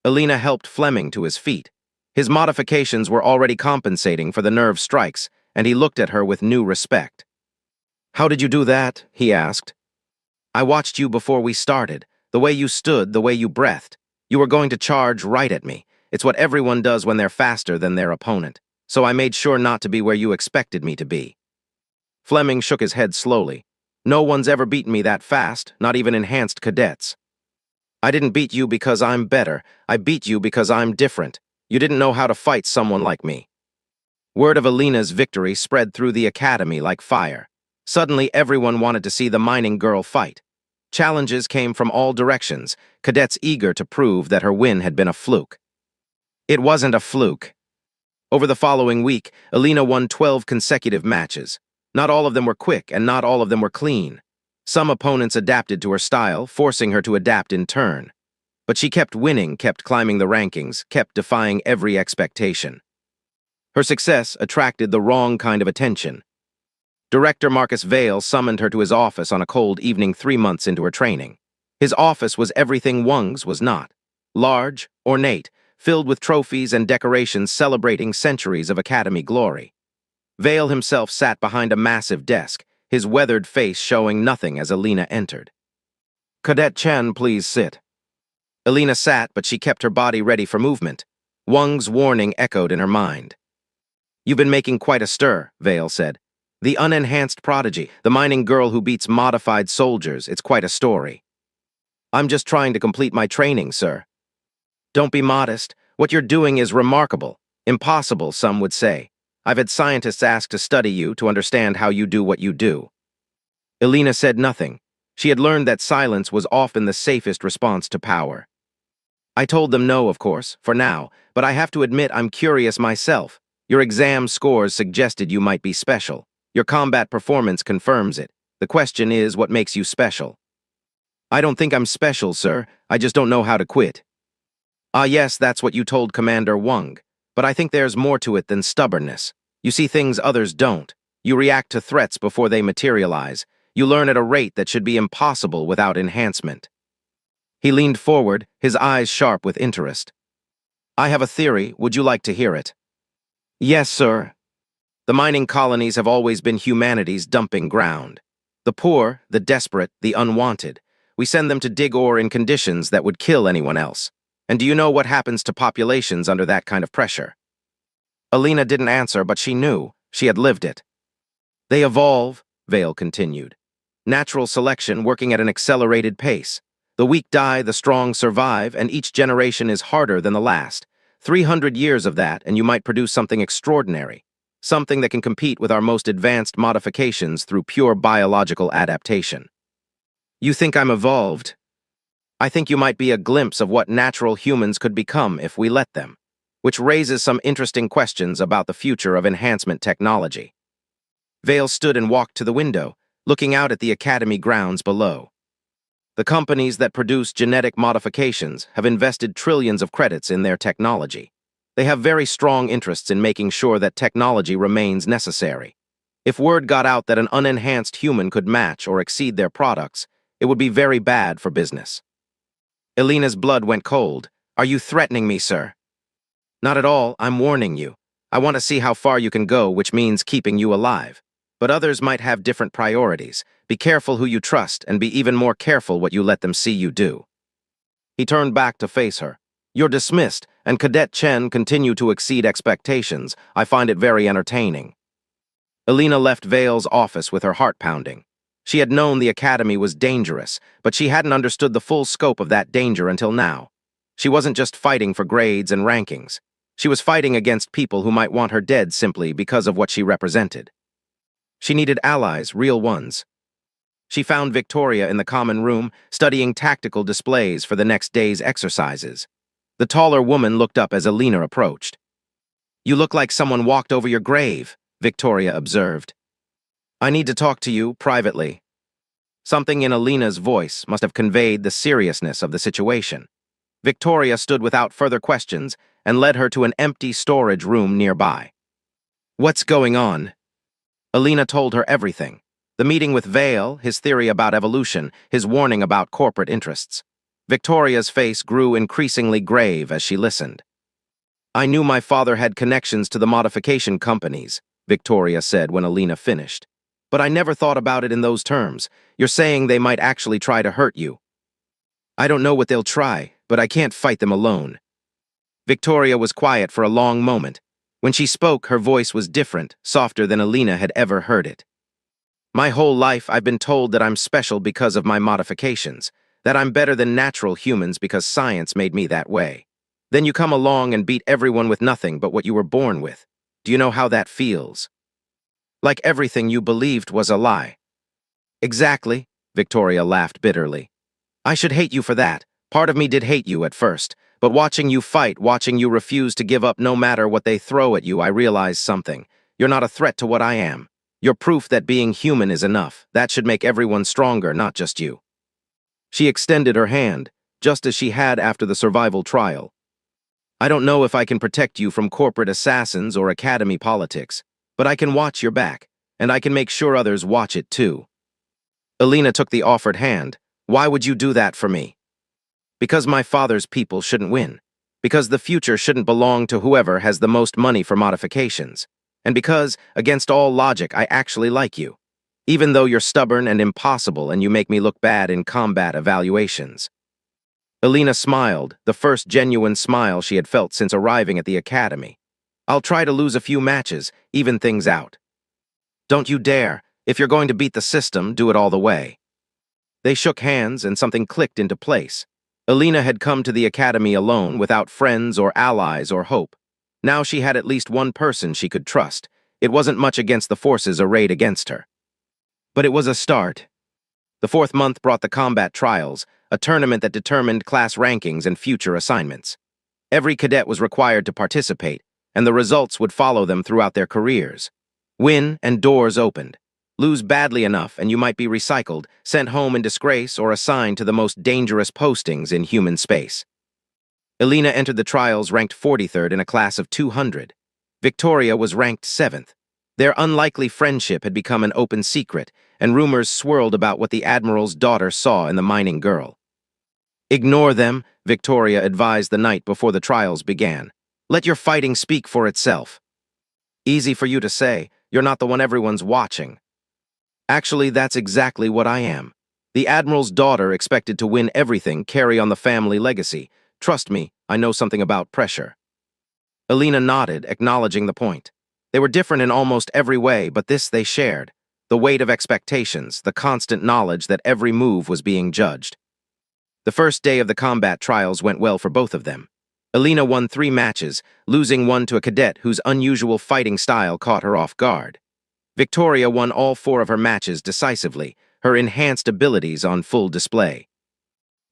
Alina helped Fleming to his feet. His modifications were already compensating for the nerve strikes, and he looked at her with new respect. "How did you do that?" he asked. "I watched you before we started. The way you stood, the way you breathed. You were going to charge right at me. It's what everyone does when they're faster than their opponent. So I made sure not to be where you expected me to be." Fleming shook his head slowly. "No one's ever beaten me that fast, not even enhanced cadets. I didn't beat you because I'm better. I beat you because I'm different. You didn't know how to fight someone like me." Word of Alina's victory spread through the academy like fire. Suddenly, everyone wanted to see the mining girl fight. Challenges came from all directions, cadets eager to prove that her win had been a fluke. It wasn't a fluke. Over the following week, Alina won 12 consecutive matches. Not all of them were quick, and not all of them were clean. Some opponents adapted to her style, forcing her to adapt in turn. But she kept winning, kept climbing the rankings, kept defying every expectation. Her success attracted the wrong kind of attention. Director Marcus Vale summoned her to his office on a cold evening 3 months into her training. His office was everything Wang's was not. Large, ornate, filled with trophies and decorations celebrating centuries of academy glory. Vale himself sat behind a massive desk, his weathered face showing nothing as Alina entered. "Cadet Chen, please sit." Alina sat, but she kept her body ready for movement. Wang's warning echoed in her mind. "You've been making quite a stir," Vale said. "The unenhanced prodigy, the mining girl who beats modified soldiers, it's quite a story." "I'm just trying to complete my training, sir." "Don't be modest. What you're doing is remarkable. Impossible, some would say. I've had scientists ask to study you to understand how you do what you do." Alina said nothing. She had learned that silence was often the safest response to power. "I told them no, of course, for now, but I have to admit I'm curious myself. Your exam scores suggested you might be special. Your combat performance confirms it. The question is, what makes you special?" "I don't think I'm special, sir. I just don't know how to quit." "Ah, yes, that's what you told Commander Wang. But I think there's more to it than stubbornness. You see things others don't. You react to threats before they materialize. You learn at a rate that should be impossible without enhancement." He leaned forward, his eyes sharp with interest. "I have a theory. Would you like to hear it?" "Yes, sir." The mining colonies have always been humanity's dumping ground. The poor, the desperate, the unwanted. We send them to dig ore in conditions that would kill anyone else. And do you know what happens to populations under that kind of pressure? Alina didn't answer, but she knew. She had lived it. "They evolve," Vale continued. "Natural selection working at an accelerated pace. The weak die, the strong survive, and each generation is harder than the last. 300 years of that, and you might produce something extraordinary. Something that can compete with our most advanced modifications through pure biological adaptation." "You think I'm evolved?" "I think you might be a glimpse of what natural humans could become if we let them, which raises some interesting questions about the future of enhancement technology." Vale stood and walked to the window, looking out at the academy grounds below. The companies that produce genetic modifications have invested trillions of credits in their technology. They have very strong interests in making sure that technology remains necessary. If word got out that an unenhanced human could match or exceed their products, it would be very bad for business. Alina's blood went cold. "Are you threatening me, sir?" "Not at all. I'm warning you. I want to see how far you can go, which means keeping you alive. But others might have different priorities. Be careful who you trust, and be even more careful what you let them see you do." He turned back to face her. "You're dismissed, and Cadet Chen continue to exceed expectations. I find it very entertaining." Alina left Vale's office with her heart pounding. She had known the academy was dangerous, but she hadn't understood the full scope of that danger until now. She wasn't just fighting for grades and rankings. She was fighting against people who might want her dead simply because of what she represented. She needed allies, real ones. She found Victoria in the common room, studying tactical displays for the next day's exercises. The taller woman looked up as Alina approached. "You look like someone walked over your grave," Victoria observed. "I need to talk to you privately." Something in Alina's voice must have conveyed the seriousness of the situation. Victoria stood without further questions and led her to an empty storage room nearby. "What's going on?" Alina told her everything. The meeting with Vale, his theory about evolution, his warning about corporate interests. Victoria's face grew increasingly grave as she listened. "I knew my father had connections to the modification companies," Victoria said when Alina finished. But I never thought about it in those terms. You're saying they might actually try to hurt you. I don't know what they'll try, but I can't fight them alone. Victoria was quiet for a long moment. When she spoke, her voice was different, softer than Alina had ever heard it. My whole life, I've been told that I'm special because of my modifications, that I'm better than natural humans because science made me that way. Then you come along and beat everyone with nothing but what you were born with. Do you know how that feels? Like everything you believed was a lie. Exactly, Victoria laughed bitterly. I should hate you for that. Part of me did hate you at first, but watching you fight, watching you refuse to give up no matter what they throw at you, I realized something. You're not a threat to what I am. You're proof that being human is enough. That should make everyone stronger, not just you. She extended her hand, just as she had after the survival trial. I don't know if I can protect you from corporate assassins or academy politics, but I can watch your back, and I can make sure others watch it too. Alina took the offered hand. Why would you do that for me? Because my father's people shouldn't win. Because the future shouldn't belong to whoever has the most money for modifications. And because, against all logic, I actually like you. Even though you're stubborn and impossible and you make me look bad in combat evaluations. Alina smiled, the first genuine smile she had felt since arriving at the academy. I'll try to lose a few matches, even things out. Don't you dare. If you're going to beat the system, do it all the way. They shook hands and something clicked into place. Alina had come to the academy alone, without friends or allies or hope. Now she had at least one person she could trust. It wasn't much against the forces arrayed against her. But it was a start. The fourth month brought the combat trials, a tournament that determined class rankings and future assignments. Every cadet was required to participate, and the results would follow them throughout their careers. Win, and doors opened. Lose badly enough, and you might be recycled, sent home in disgrace, or assigned to the most dangerous postings in human space. Alina entered the trials ranked 43rd in a class of 200. Victoria was ranked 7th. Their unlikely friendship had become an open secret, and rumors swirled about what the Admiral's daughter saw in the mining girl. Ignore them, Victoria advised the night before the trials began. Let your fighting speak for itself. Easy for you to say, you're not the one everyone's watching. Actually, that's exactly what I am. The Admiral's daughter expected to win everything, carry on the family legacy. Trust me, I know something about pressure. Alina nodded, acknowledging the point. They were different in almost every way, but this they shared. The weight of expectations, the constant knowledge that every move was being judged. The first day of the combat trials went well for both of them. Alina won 3 matches, losing one to a cadet whose unusual fighting style caught her off guard. Victoria won all 4 of her matches decisively, her enhanced abilities on full display.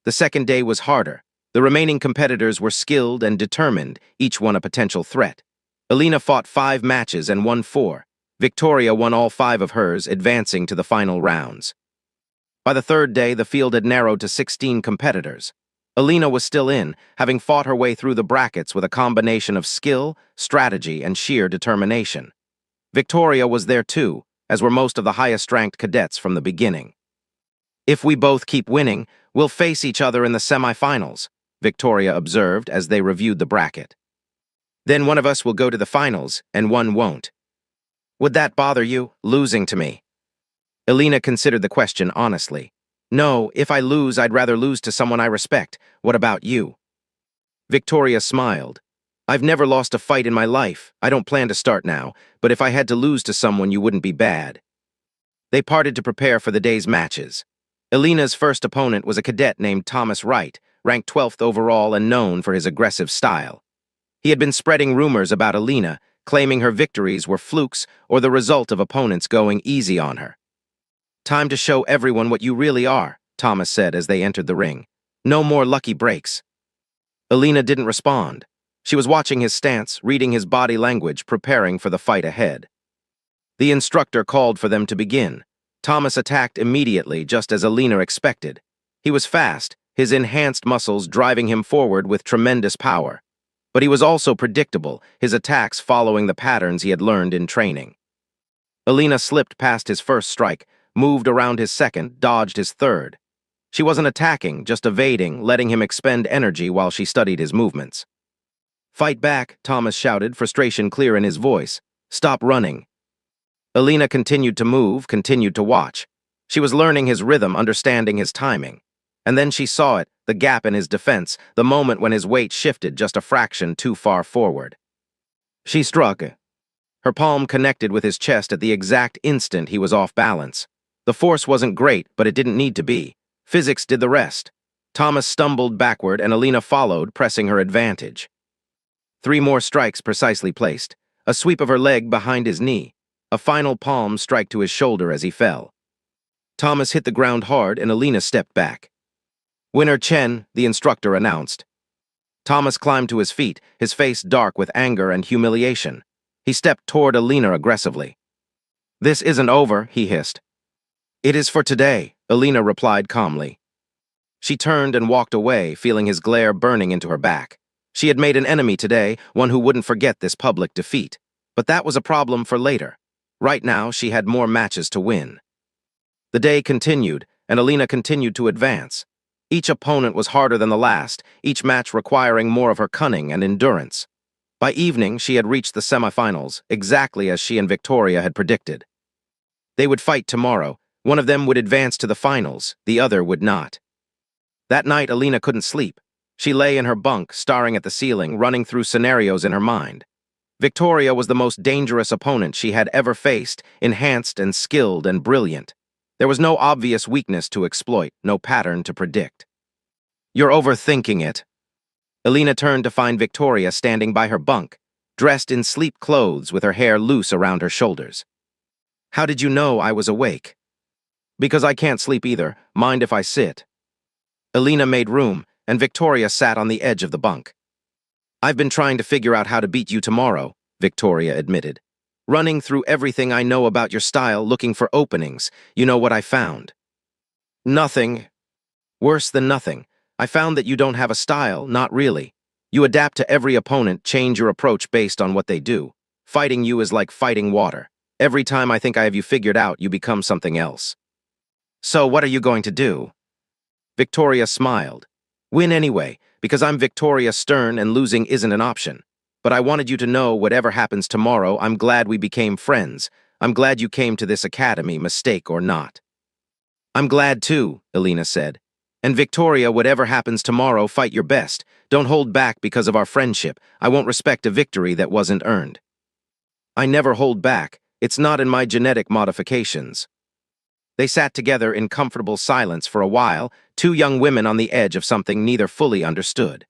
The second day was harder. The remaining competitors were skilled and determined, each one a potential threat. Alina fought 5 matches and won 4. Victoria won all 5 of hers, advancing to the final rounds. By the third day, the field had narrowed to 16 competitors. Alina was still in, having fought her way through the brackets with a combination of skill, strategy, and sheer determination. Victoria was there too, as were most of the highest-ranked cadets from the beginning. If we both keep winning, we'll face each other in the semifinals, Victoria observed as they reviewed the bracket. Then one of us will go to the finals, and one won't. Would that bother you, losing to me? Alina considered the question honestly. No, if I lose, I'd rather lose to someone I respect. What about you? Victoria smiled. I've never lost a fight in my life. I don't plan to start now, but if I had to lose to someone, you wouldn't be bad. They parted to prepare for the day's matches. Alina's first opponent was a cadet named Thomas Wright, ranked 12th overall and known for his aggressive style. He had been spreading rumors about Alina, claiming her victories were flukes or the result of opponents going easy on her. Time to show everyone what you really are, Thomas said as they entered the ring. No more lucky breaks. Alina didn't respond. She was watching his stance, reading his body language, preparing for the fight ahead. The instructor called for them to begin. Thomas attacked immediately, just as Alina expected. He was fast, his enhanced muscles driving him forward with tremendous power. But he was also predictable, his attacks following the patterns he had learned in training. Alina slipped past his first strike, moved around his second, dodged his third. She wasn't attacking, just evading, letting him expend energy while she studied his movements. Fight back, Thomas shouted, frustration clear in his voice. Stop running. Alina continued to move, continued to watch. She was learning his rhythm, understanding his timing. And then she saw it, the gap in his defense, the moment when his weight shifted just a fraction too far forward. She struck. Her palm connected with his chest at the exact instant he was off balance. The force wasn't great, but it didn't need to be. Physics did the rest. Thomas stumbled backward and Alina followed, pressing her advantage. 3 more strikes precisely placed. A sweep of her leg behind his knee. A final palm strike to his shoulder as he fell. Thomas hit the ground hard and Alina stepped back. "Winner Chen," the instructor announced. Thomas climbed to his feet, his face dark with anger and humiliation. He stepped toward Alina aggressively. "This isn't over," he hissed. "It is for today," Alina replied calmly. She turned and walked away, feeling his glare burning into her back. She had made an enemy today, one who wouldn't forget this public defeat. But that was a problem for later. Right now, she had more matches to win. The day continued, and Alina continued to advance. Each opponent was harder than the last, each match requiring more of her cunning and endurance. By evening, she had reached the semifinals, exactly as she and Victoria had predicted. They would fight tomorrow. One of them would advance to the finals, the other would not. That night, Alina couldn't sleep. She lay in her bunk, staring at the ceiling, running through scenarios in her mind. Victoria was the most dangerous opponent she had ever faced, enhanced and skilled and brilliant. There was no obvious weakness to exploit, no pattern to predict. "You're overthinking it." Alina turned to find Victoria standing by her bunk, dressed in sleep clothes with her hair loose around her shoulders. "How did you know I was awake?" "Because I can't sleep either. Mind if I sit?" Alina made room, and Victoria sat on the edge of the bunk. "I've been trying to figure out how to beat you tomorrow," Victoria admitted. "Running through everything I know about your style, looking for openings. You know what I found?" "Nothing." "Worse than nothing. I found that you don't have a style, not really. You adapt to every opponent, change your approach based on what they do. Fighting you is like fighting water. Every time I think I have you figured out, you become something else." "So what are you going to do?" Victoria smiled. "Win anyway, because I'm Victoria Stern and losing isn't an option. But I wanted you to know whatever happens tomorrow, I'm glad we became friends. I'm glad you came to this academy, mistake or not." "I'm glad too," Alina said. "And Victoria, whatever happens tomorrow, fight your best. Don't hold back because of our friendship. I won't respect a victory that wasn't earned." "I never hold back. It's not in my genetic modifications." They sat together in comfortable silence for a while, 2 young women on the edge of something neither fully understood.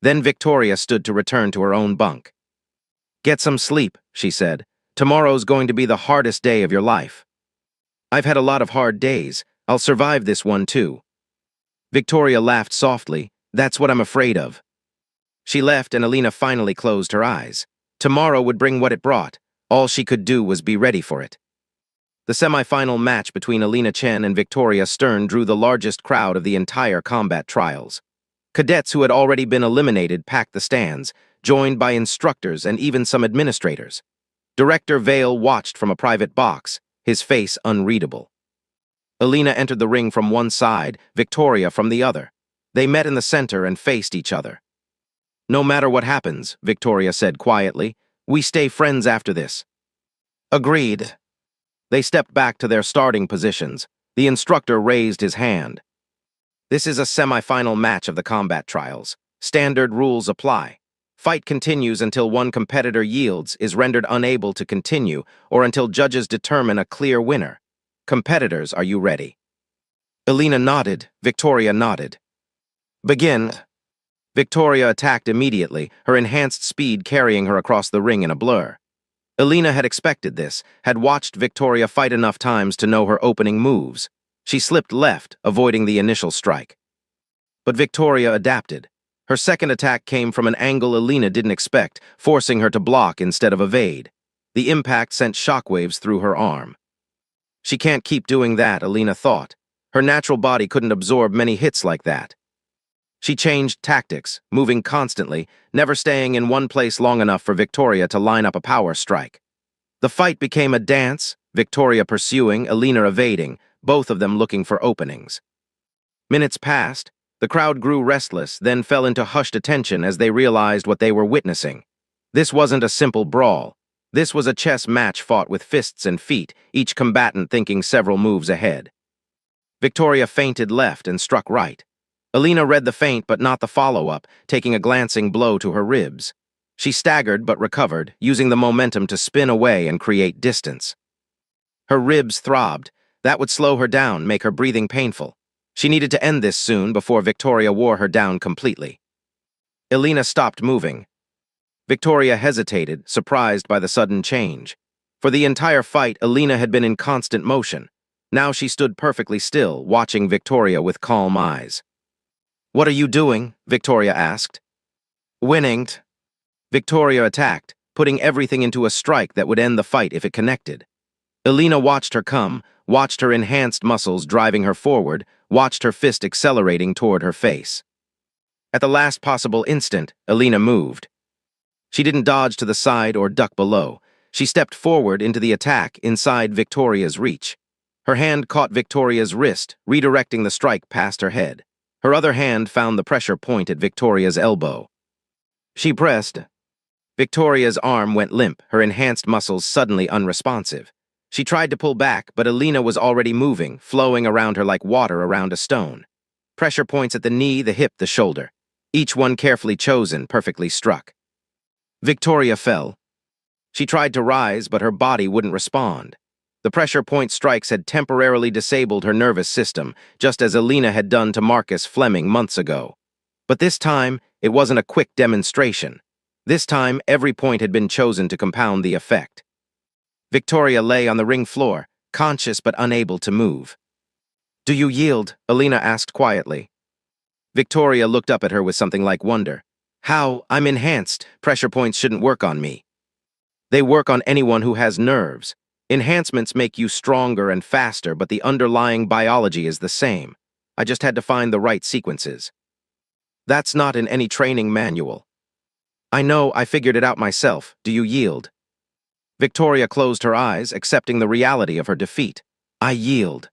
Then Victoria stood to return to her own bunk. "Get some sleep," she said. "Tomorrow's going to be the hardest day of your life." "I've had a lot of hard days. I'll survive this one too." Victoria laughed softly. "That's what I'm afraid of." She left and Alina finally closed her eyes. Tomorrow would bring what it brought. All she could do was be ready for it. The semi-final match between Alina Chen and Victoria Stern drew the largest crowd of the entire combat trials. Cadets who had already been eliminated packed the stands, joined by instructors and even some administrators. Director Vale watched from a private box, his face unreadable. Alina entered the ring from one side, Victoria from the other. They met in the center and faced each other. "No matter what happens," Victoria said quietly, "we stay friends after this." "Agreed." They stepped back to their starting positions. The instructor raised his hand. "This is a semi-final match of the combat trials. Standard rules apply. Fight continues until one competitor yields, is rendered unable to continue, or until judges determine a clear winner. Competitors, are you ready?" Alina nodded. Victoria nodded. "Begin." Victoria attacked immediately, her enhanced speed carrying her across the ring in a blur. Alina had expected this, had watched Victoria fight enough times to know her opening moves. She slipped left, avoiding the initial strike. But Victoria adapted. Her second attack came from an angle Alina didn't expect, forcing her to block instead of evade. The impact sent shockwaves through her arm. She can't keep doing that, Alina thought. Her natural body couldn't absorb many hits like that. She changed tactics, moving constantly, never staying in one place long enough for Victoria to line up a power strike. The fight became a dance, Victoria pursuing, Alina evading, both of them looking for openings. Minutes passed. The crowd grew restless, then fell into hushed attention as they realized what they were witnessing. This wasn't a simple brawl. This was a chess match fought with fists and feet, each combatant thinking several moves ahead. Victoria feinted left and struck right. Alina read the feint but not the follow-up, taking a glancing blow to her ribs. She staggered but recovered, using the momentum to spin away and create distance. Her ribs throbbed. That would slow her down, make her breathing painful. She needed to end this soon before Victoria wore her down completely. Alina stopped moving. Victoria hesitated, surprised by the sudden change. For the entire fight, Alina had been in constant motion. Now she stood perfectly still, watching Victoria with calm eyes. "What are you doing?" Victoria asked. "Winning." Victoria attacked, putting everything into a strike that would end the fight if it connected. Alina watched her come, watched her enhanced muscles driving her forward, watched her fist accelerating toward her face. At the last possible instant, Alina moved. She didn't dodge to the side or duck below. She stepped forward into the attack inside Victoria's reach. Her hand caught Victoria's wrist, redirecting the strike past her head. Her other hand found the pressure point at Victoria's elbow. She pressed. Victoria's arm went limp, her enhanced muscles suddenly unresponsive. She tried to pull back, but Alina was already moving, flowing around her like water around a stone. Pressure points at the knee, the hip, the shoulder. Each one carefully chosen, perfectly struck. Victoria fell. She tried to rise, but her body wouldn't respond. The pressure point strikes had temporarily disabled her nervous system, just as Alina had done to Marcus Fleming months ago. But this time, it wasn't a quick demonstration. This time, every point had been chosen to compound the effect. Victoria lay on the ring floor, conscious but unable to move. "Do you yield?" Alina asked quietly. Victoria looked up at her with something like wonder. "How? I'm enhanced. Pressure points shouldn't work on me." "They work on anyone who has nerves. Enhancements make you stronger and faster, but the underlying biology is the same. I just had to find the right sequences. That's not in any training manual." "I know, I figured it out myself. Do you yield?" Victoria closed her eyes, accepting the reality of her defeat. "I yield."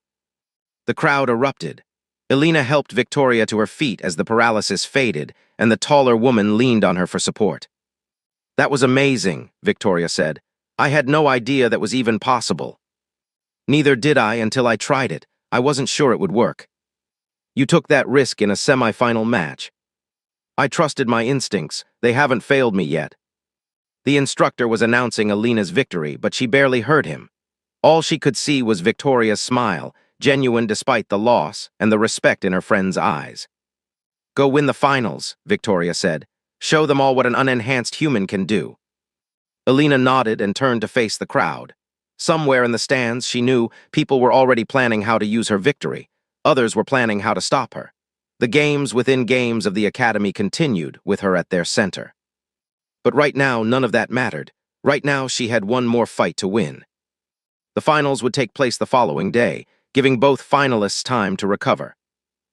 The crowd erupted. Alina helped Victoria to her feet as the paralysis faded, and the taller woman leaned on her for support. "That was amazing," Victoria said. "I had no idea that was even possible." "Neither did I until I tried it. I wasn't sure it would work." "You took that risk in a semi-final match." "I trusted my instincts. They haven't failed me yet." The instructor was announcing Alina's victory, but she barely heard him. All she could see was Victoria's smile, genuine despite the loss, and the respect in her friend's eyes. "Go win the finals," Victoria said. "Show them all what an unenhanced human can do." Alina nodded and turned to face the crowd. Somewhere in the stands, she knew, people were already planning how to use her victory. Others were planning how to stop her. The games within games of the Academy continued, with her at their center. But right now, none of that mattered. Right now, she had one more fight to win. The finals would take place the following day, giving both finalists time to recover.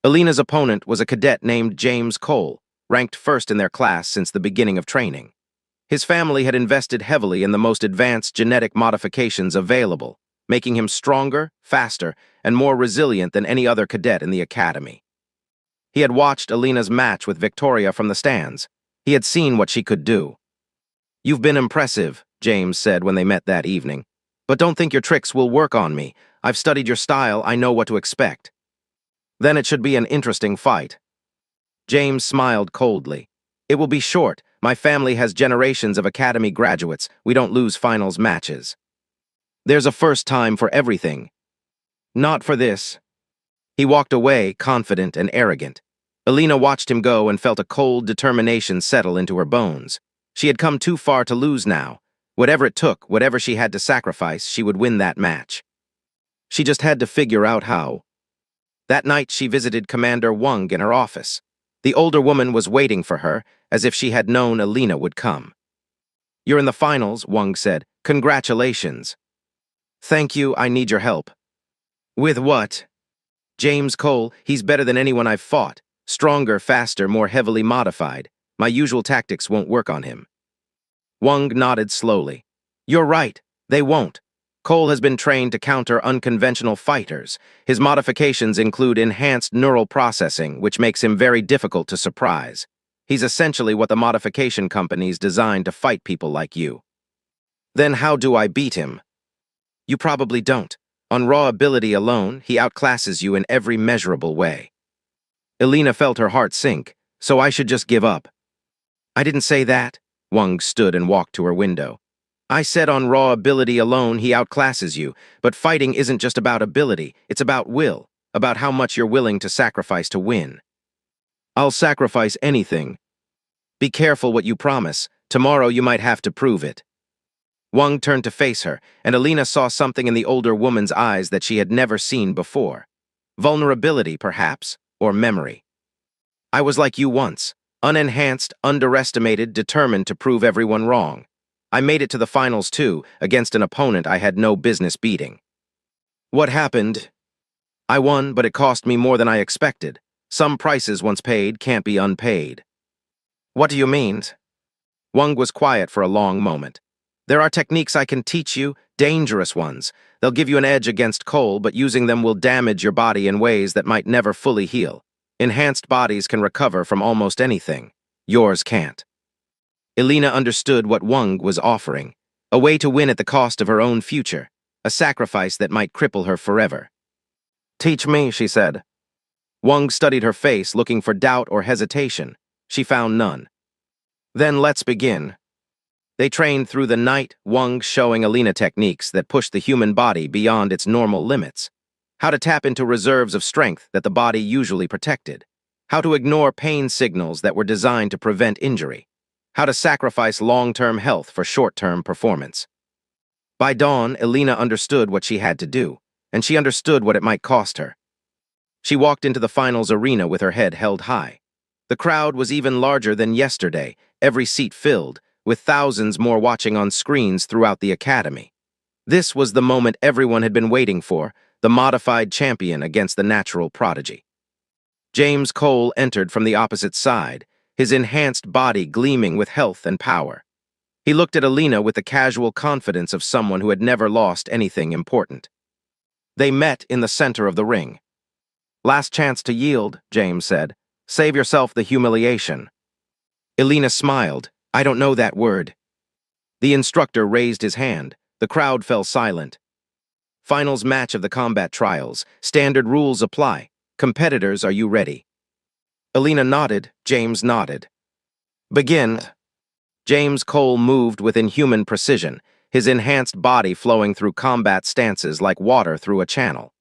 Alina's opponent was a cadet named James Cole, ranked first in their class since the beginning of training. His family had invested heavily in the most advanced genetic modifications available, making him stronger, faster, and more resilient than any other cadet in the Academy. He had watched Alina's match with Victoria from the stands. He had seen what she could do. "You've been impressive," James said when they met that evening. "But don't think your tricks will work on me. I've studied your style, I know what to expect." "Then it should be an interesting fight." James smiled coldly. "It will be short. My family has generations of Academy graduates. We don't lose finals matches. There's a first time for everything." "Not for this." He walked away, confident and arrogant. Alina watched him go and felt a cold determination settle into her bones. She had come too far to lose now. Whatever it took, whatever she had to sacrifice, she would win that match. She just had to figure out how. That night, she visited Commander Wang in her office. The older woman was waiting for her, as if she had known Alina would come. "You're in the finals," Wang said. "Congratulations." "Thank you, I need your help." "With what?" "James Cole, he's better than anyone I've fought. Stronger, faster, more heavily modified. My usual tactics won't work on him." Wang nodded slowly. "You're right, they won't. Cole has been trained to counter unconventional fighters. His modifications include enhanced neural processing, which makes him very difficult to surprise. He's essentially what the modification companies designed to fight people like you." Then how do I beat him? You probably don't. On raw ability alone, he outclasses you in every measurable way. Elena felt her heart sink, so I should just give up. I didn't say that. Wang stood and walked to her window. I said on raw ability alone, he outclasses you, but fighting isn't just about ability, it's about will, about how much you're willing to sacrifice to win. I'll sacrifice anything. Be careful what you promise. Tomorrow you might have to prove it. Wang turned to face her, and Elena saw something in the older woman's eyes that she had never seen before. Vulnerability, perhaps, or memory. I was like you once, unenhanced, underestimated, determined to prove everyone wrong. I made it to the finals too, against an opponent I had no business beating. What happened? I won, but it cost me more than I expected. Some prices once paid can't be unpaid. What do you mean? Wang was quiet for a long moment. There are techniques I can teach you, dangerous ones. They'll give you an edge against Cole, but using them will damage your body in ways that might never fully heal. Enhanced bodies can recover from almost anything. Yours can't. Elena understood what Wang was offering. A way to win at the cost of her own future. A sacrifice that might cripple her forever. Teach me, she said. Wang studied her face, looking for doubt or hesitation. She found none. Then let's begin. They trained through the night, Wang showing Elena techniques that pushed the human body beyond its normal limits. How to tap into reserves of strength that the body usually protected. How to ignore pain signals that were designed to prevent injury. How to sacrifice long-term health for short-term performance. By dawn, Elena understood what she had to do, and she understood what it might cost her. She walked into the finals arena with her head held high. The crowd was even larger than yesterday, every seat filled, with thousands more watching on screens throughout the academy. This was the moment everyone had been waiting for, the modified champion against the natural prodigy. James Cole entered from the opposite side, his enhanced body gleaming with health and power. He looked at Elena with the casual confidence of someone who had never lost anything important. They met in the center of the ring. Last chance to yield, James said. Save yourself the humiliation. Elena smiled. I don't know that word. The instructor raised his hand. The crowd fell silent. Finals match of the combat trials. Standard rules apply. Competitors, are you ready? Elena nodded. James nodded. Begin. James Cole moved with inhuman precision, his enhanced body flowing through combat stances like water through a channel.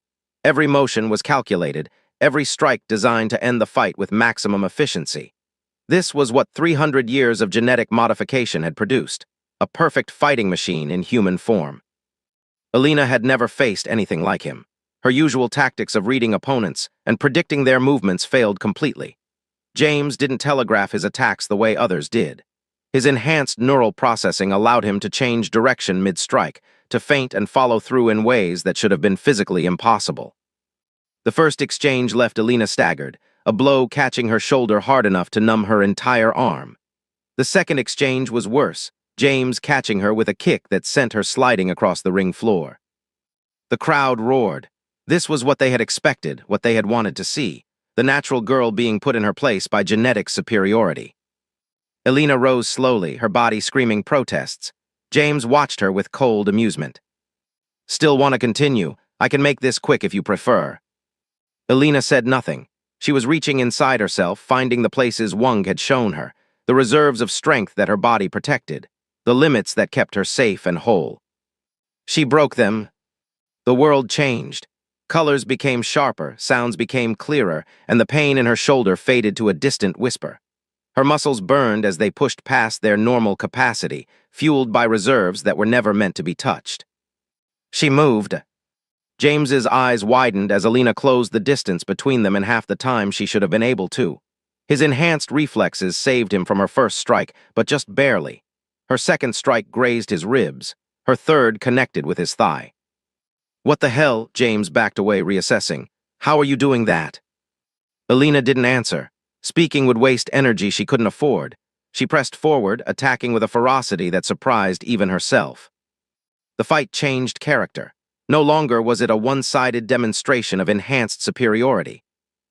Every motion was calculated, every strike designed to end the fight with maximum efficiency. This was what 300 years of genetic modification had produced, a perfect fighting machine in human form. Elena had never faced anything like him. Her usual tactics of reading opponents and predicting their movements failed completely. James didn't telegraph his attacks the way others did. His enhanced neural processing allowed him to change direction mid-strike, to feint and follow through in ways that should have been physically impossible. The first exchange left Elena staggered, a blow catching her shoulder hard enough to numb her entire arm. The second exchange was worse, James catching her with a kick that sent her sliding across the ring floor. The crowd roared. This was what they had expected, what they had wanted to see, the natural girl being put in her place by genetic superiority. Elena rose slowly, her body screaming protests. James watched her with cold amusement. Still want to continue? I can make this quick if you prefer. Elena said nothing. She was reaching inside herself, finding the places Wang had shown her, the reserves of strength that her body protected, the limits that kept her safe and whole. She broke them. The world changed. Colors became sharper, sounds became clearer, and the pain in her shoulder faded to a distant whisper. Her muscles burned as they pushed past their normal capacity, fueled by reserves that were never meant to be touched. She moved. James's eyes widened as Elena closed the distance between them in half the time she should have been able to. His enhanced reflexes saved him from her first strike, but just barely. Her second strike grazed his ribs. Her third connected with his thigh. What the hell? James backed away, reassessing. How are you doing that? Elena didn't answer. Speaking would waste energy she couldn't afford. She pressed forward, attacking with a ferocity that surprised even herself. The fight changed character. No longer was it a one-sided demonstration of enhanced superiority.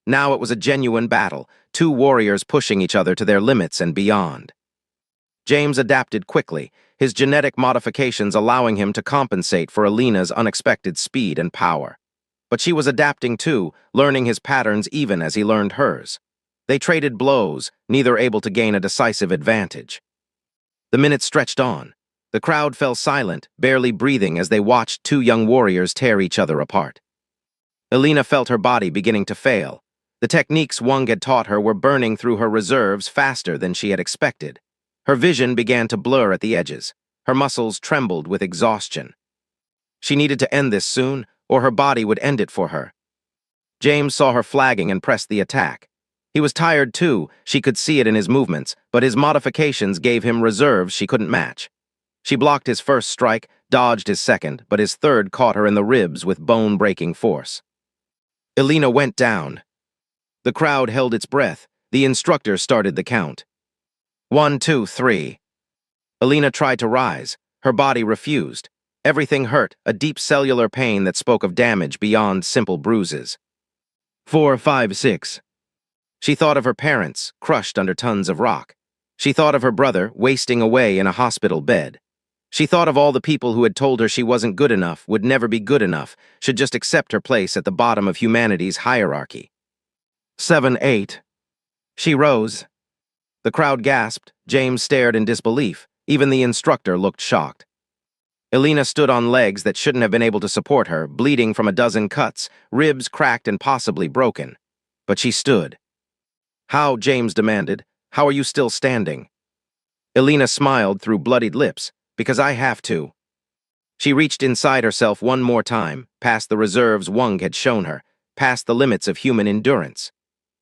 Now it was a genuine battle, two warriors pushing each other to their limits and beyond. James adapted quickly, his genetic modifications allowing him to compensate for Alina's unexpected speed and power. But she was adapting too, learning his patterns even as he learned hers. They traded blows, neither able to gain a decisive advantage. The minutes stretched on. The crowd fell silent, barely breathing as they watched two young warriors tear each other apart. Alina felt her body beginning to fail. The techniques Wang had taught her were burning through her reserves faster than she had expected. Her vision began to blur at the edges. Her muscles trembled with exhaustion. She needed to end this soon, or her body would end it for her. James saw her flagging and pressed the attack. He was tired too, she could see it in his movements, but his modifications gave him reserves she couldn't match. She blocked his first strike, dodged his second, but his third caught her in the ribs with bone-breaking force. Alina went down. The crowd held its breath. The instructor started the count. 1, 2, 3. Alina tried to rise. Her body refused. Everything hurt, a deep cellular pain that spoke of damage beyond simple bruises. 4, 5, 6. She thought of her parents, crushed under tons of rock. She thought of her brother, wasting away in a hospital bed. She thought of all the people who had told her she wasn't good enough, would never be good enough, should just accept her place at the bottom of humanity's hierarchy. 7, 8. She rose. The crowd gasped. James stared in disbelief. Even the instructor looked shocked. Alina stood on legs that shouldn't have been able to support her, bleeding from a dozen cuts, ribs cracked and possibly broken. But she stood. How, James demanded. How are you still standing? Alina smiled through bloodied lips. Because I have to. She reached inside herself one more time, past the reserves Wang had shown her, past the limits of human endurance.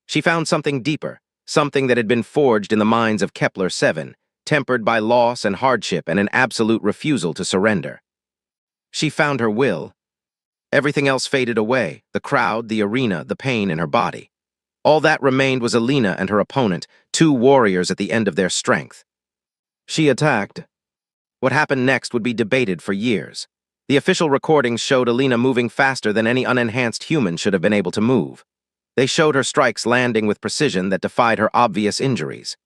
She found something deeper, something that had been forged in the minds of Kepler-7, tempered by loss and hardship and an absolute refusal to surrender. She found her will. Everything else faded away, the crowd, the arena, the pain in her body. All that remained was Alina and her opponent, two warriors at the end of their strength. She attacked. What happened next would be debated for years. The official recordings showed Alina moving faster than any unenhanced human should have been able to move. They showed her strikes landing with precision that defied her obvious injuries.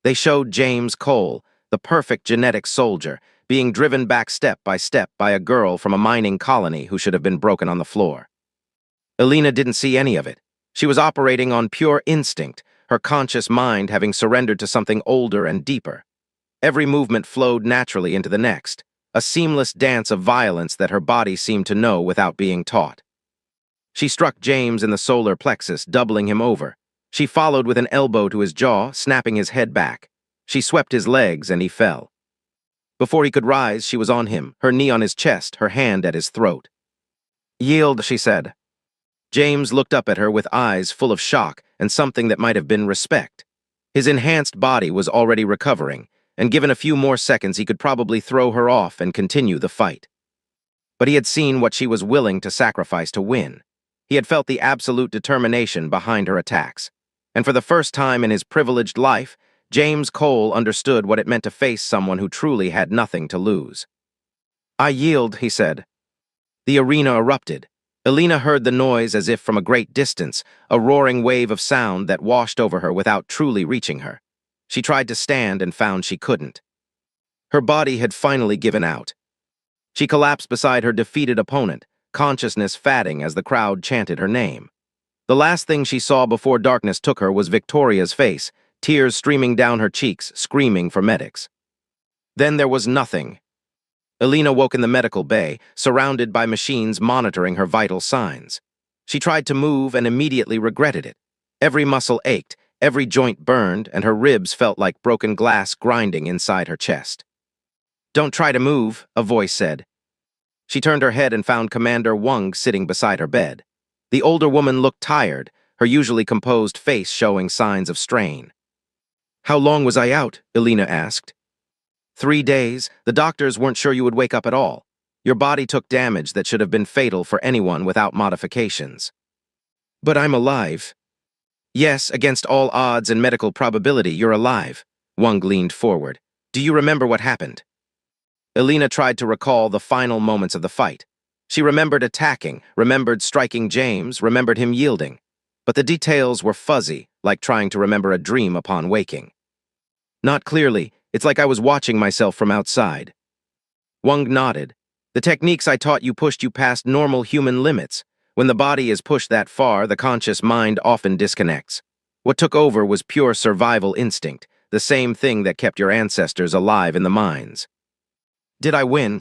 They showed James Cole, the perfect genetic soldier, being driven back step by a girl from a mining colony who should have been broken on the floor. Alina didn't see any of it. She was operating on pure instinct, her conscious mind having surrendered to something older and deeper. Every movement flowed naturally into the next, a seamless dance of violence that her body seemed to know without being taught. She struck James in the solar plexus, doubling him over. She followed with an elbow to his jaw, snapping his head back. She swept his legs and he fell. Before he could rise, she was on him, her knee on his chest, her hand at his throat. "Yield," she said. James looked up at her with eyes full of shock and something that might have been respect. His enhanced body was already recovering, and given a few more seconds he could probably throw her off and continue the fight. But he had seen what she was willing to sacrifice to win. He had felt the absolute determination behind her attacks. And for the first time in his privileged life, James Cole understood what it meant to face someone who truly had nothing to lose. "I yield," he said. The arena erupted. Alina heard the noise as if from a great distance, a roaring wave of sound that washed over her without truly reaching her. She tried to stand and found she couldn't. Her body had finally given out. She collapsed beside her defeated opponent, consciousness fading as the crowd chanted her name. The last thing she saw before darkness took her was Victoria's face, tears streaming down her cheeks, screaming for medics. Then there was nothing. Alina woke in the medical bay, surrounded by machines monitoring her vital signs. She tried to move and immediately regretted it. Every muscle ached, every joint burned, and her ribs felt like broken glass grinding inside her chest. "Don't try to move," a voice said. She turned her head and found Commander Wang sitting beside her bed. The older woman looked tired, her usually composed face showing signs of strain. "How long was I out?" Alina asked. 3 days. The doctors weren't sure you would wake up at all. Your body took damage that should have been fatal for anyone without modifications." "But I'm alive." "Yes, against all odds and medical probability, you're alive." Wang leaned forward. "Do you remember what happened?" Alina tried to recall the final moments of the fight. She remembered attacking, remembered striking James, remembered him yielding. But the details were fuzzy, like trying to remember a dream upon waking. "Not clearly. It's like I was watching myself from outside. Wang nodded. The techniques I taught you pushed you past normal human limits. When the body is pushed that far, the conscious mind often disconnects. What took over was pure survival instinct, the same thing that kept your ancestors alive in the mines. Did I win?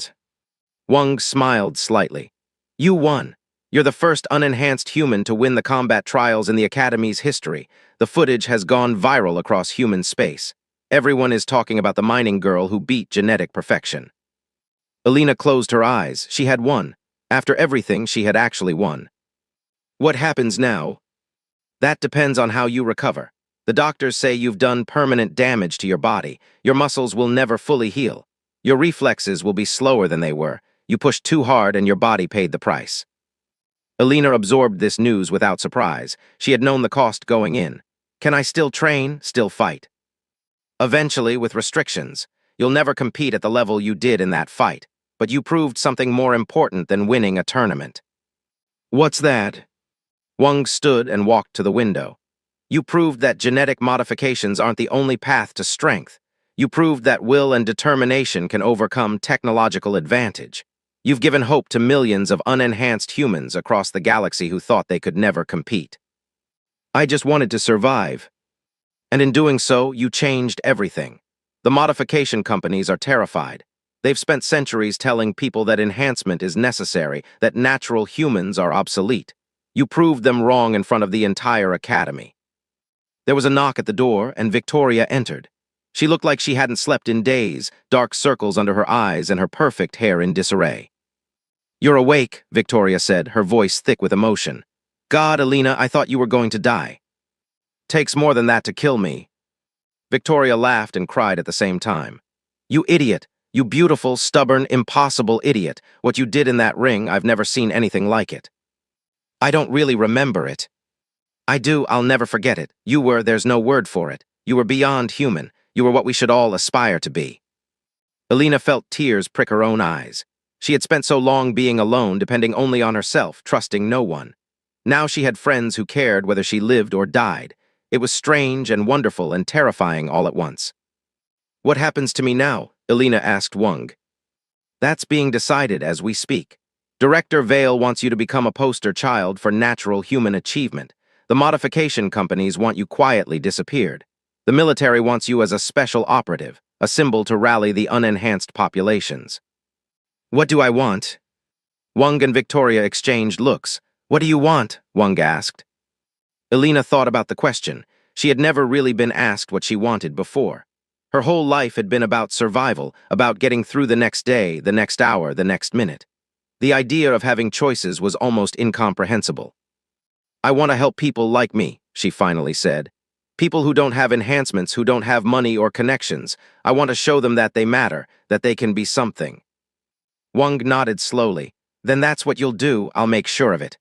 Wang smiled slightly. You won. You're the first unenhanced human to win the combat trials in the Academy's history. The footage has gone viral across human space. Everyone is talking about the mining girl who beat genetic perfection. Alina closed her eyes. She had won. After everything, she had actually won. What happens now? That depends on how you recover. The doctors say you've done permanent damage to your body. Your muscles will never fully heal. Your reflexes will be slower than they were. You pushed too hard and your body paid the price. Alina absorbed this news without surprise. She had known the cost going in. Can I still train, still fight? Eventually, with restrictions. You'll never compete at the level you did in that fight, but you proved something more important than winning a tournament. What's that? Wang stood and walked to the window. You proved that genetic modifications aren't the only path to strength. You proved that will and determination can overcome technological advantage. You've given hope to millions of unenhanced humans across the galaxy who thought they could never compete. I just wanted to survive. And in doing so, you changed everything. The modification companies are terrified. They've spent centuries telling people that enhancement is necessary, that natural humans are obsolete. You proved them wrong in front of the entire academy. There was a knock at the door, and Victoria entered. She looked like she hadn't slept in days, dark circles under her eyes and her perfect hair in disarray. You're awake, Victoria said, her voice thick with emotion. God, Alina, I thought you were going to die. Takes more than that to kill me. Victoria laughed and cried at the same time. You idiot! You beautiful, stubborn, impossible idiot! What you did in that ring, I've never seen anything like it. I don't really remember it. I do, I'll never forget it. You were, there's no word for it. You were beyond human. You were what we should all aspire to be. Alina felt tears prick her own eyes. She had spent so long being alone, depending only on herself, trusting no one. Now she had friends who cared whether she lived or died. It was strange and wonderful and terrifying all at once. What happens to me now? Alina asked Wang. That's being decided as we speak. Director Vale wants you to become a poster child for natural human achievement. The modification companies want you quietly disappeared. The military wants you as a special operative, a symbol to rally the unenhanced populations. What do I want? Wang and Victoria exchanged looks. What do you want? Wang asked. Alina thought about the question. She had never really been asked what she wanted before. Her whole life had been about survival, about getting through the next day, the next hour, the next minute. The idea of having choices was almost incomprehensible. I want to help people like me, she finally said. People who don't have enhancements, who don't have money or connections. I want to show them that they matter, that they can be something. Wang nodded slowly. Then that's what you'll do, I'll make sure of it.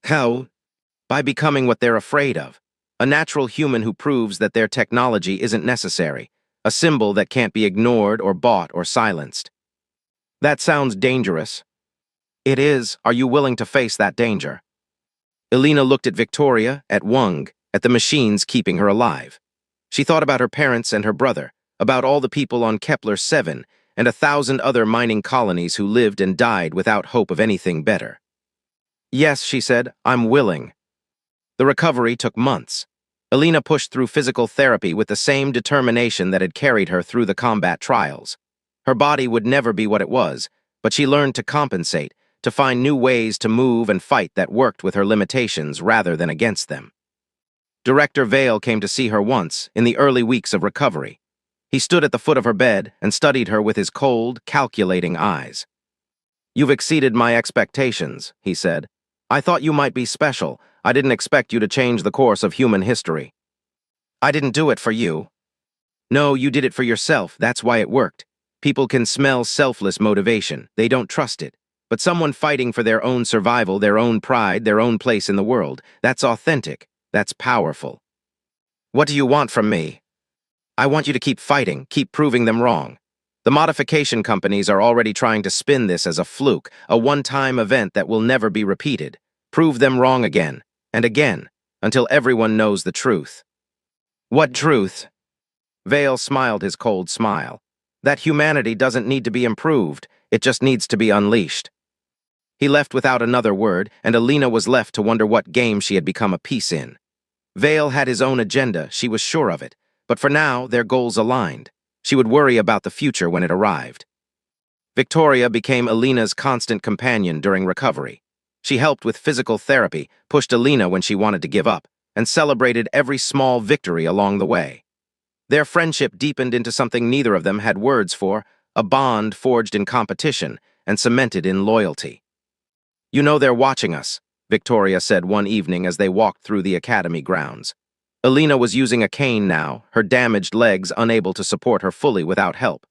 How? By becoming what they're afraid of. A natural human who proves that their technology isn't necessary. A symbol that can't be ignored or bought or silenced. That sounds dangerous. It is. Are you willing to face that danger? Alina looked at Victoria, at Wang, at the machines keeping her alive. She thought about her parents and her brother, about all the people on Kepler 7 and 1,000 other mining colonies who lived and died without hope of anything better. Yes, she said, I'm willing. The recovery took months. Alina pushed through physical therapy with the same determination that had carried her through the combat trials. Her body would never be what it was, but she learned to compensate, to find new ways to move and fight that worked with her limitations rather than against them. Director Vale came to see her once, in the early weeks of recovery. He stood at the foot of her bed and studied her with his cold, calculating eyes. You've exceeded my expectations, he said. I thought you might be special. I didn't expect you to change the course of human history. I didn't do it for you. No, you did it for yourself. That's why it worked. People can smell selfless motivation. They don't trust it. But someone fighting for their own survival, their own pride, their own place in the world, that's authentic. That's powerful. What do you want from me? I want you to keep fighting, keep proving them wrong. The modification companies are already trying to spin this as a fluke, a one-time event that will never be repeated. Prove them wrong again, and again, until everyone knows the truth. What truth? Vale smiled his cold smile. That humanity doesn't need to be improved, it just needs to be unleashed. He left without another word, and Alina was left to wonder what game she had become a piece in. Vale had his own agenda, she was sure of it, but for now their goals aligned. She would worry about the future when it arrived. Victoria became Alina's constant companion during recovery. She helped with physical therapy, pushed Alina when she wanted to give up, and celebrated every small victory along the way. Their friendship deepened into something neither of them had words for, a bond forged in competition and cemented in loyalty. "You know they're watching us," Victoria said one evening as they walked through the academy grounds. Alina was using a cane now, her damaged legs unable to support her fully without help.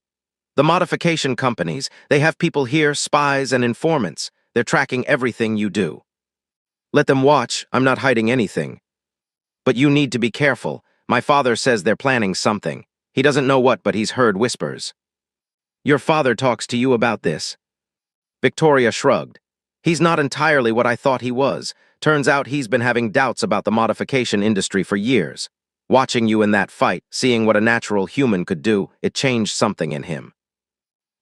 "The modification companies, they have people here, spies and informants. They're tracking everything you do." "Let them watch, I'm not hiding anything." "But you need to be careful. My father says they're planning something. He doesn't know what, but he's heard whispers." "Your father talks to you about this?" Victoria shrugged. "He's not entirely what I thought he was. Turns out he's been having doubts about the modification industry for years. Watching you in that fight, seeing what a natural human could do, it changed something in him."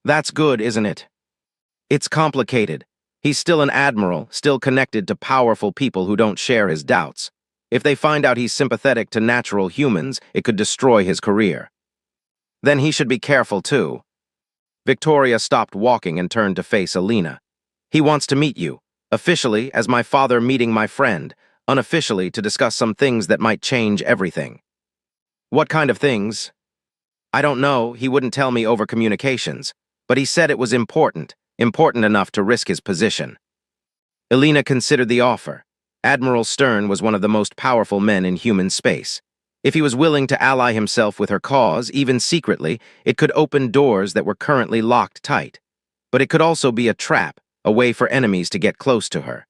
"That's good, isn't it?" "It's complicated. He's still an admiral, still connected to powerful people who don't share his doubts. If they find out he's sympathetic to natural humans, it could destroy his career." "Then he should be careful too." Victoria stopped walking and turned to face Alina. "He wants to meet you, officially as my father meeting my friend, unofficially to discuss some things that might change everything." "What kind of things?" "I don't know, he wouldn't tell me over communications, but he said it was important enough to risk his position." Alina considered the offer. Admiral Stern was one of the most powerful men in human space. If he was willing to ally himself with her cause, even secretly, it could open doors that were currently locked tight. But it could also be a trap, a way for enemies to get close to her.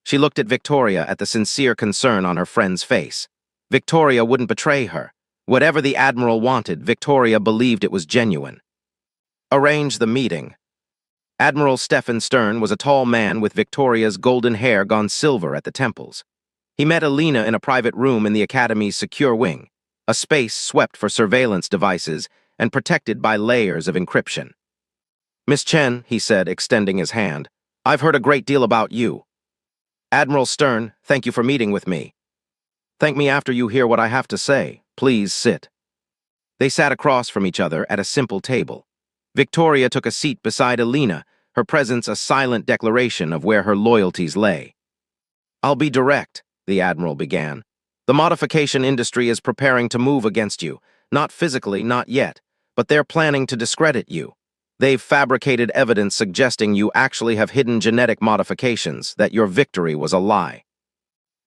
She looked at Victoria at the sincere concern on her friend's face. Victoria wouldn't betray her. Whatever the Admiral wanted, Victoria believed it was genuine. "Arrange the meeting." Admiral Stefan Stern was a tall man with Victoria's golden hair gone silver at the temples. He met Alina in a private room in the Academy's secure wing, a space swept for surveillance devices and protected by layers of encryption. "Miss Chen," he said, extending his hand, "I've heard a great deal about you." "Admiral Stern, thank you for meeting with me." "Thank me after you hear what I have to say. Please sit." They sat across from each other at a simple table. Victoria took a seat beside Alina, her presence a silent declaration of where her loyalties lay. "I'll be direct," the Admiral began. "The modification industry is preparing to move against you. Not physically, not yet, but they're planning to discredit you. They've fabricated evidence suggesting you actually have hidden genetic modifications, that your victory was a lie."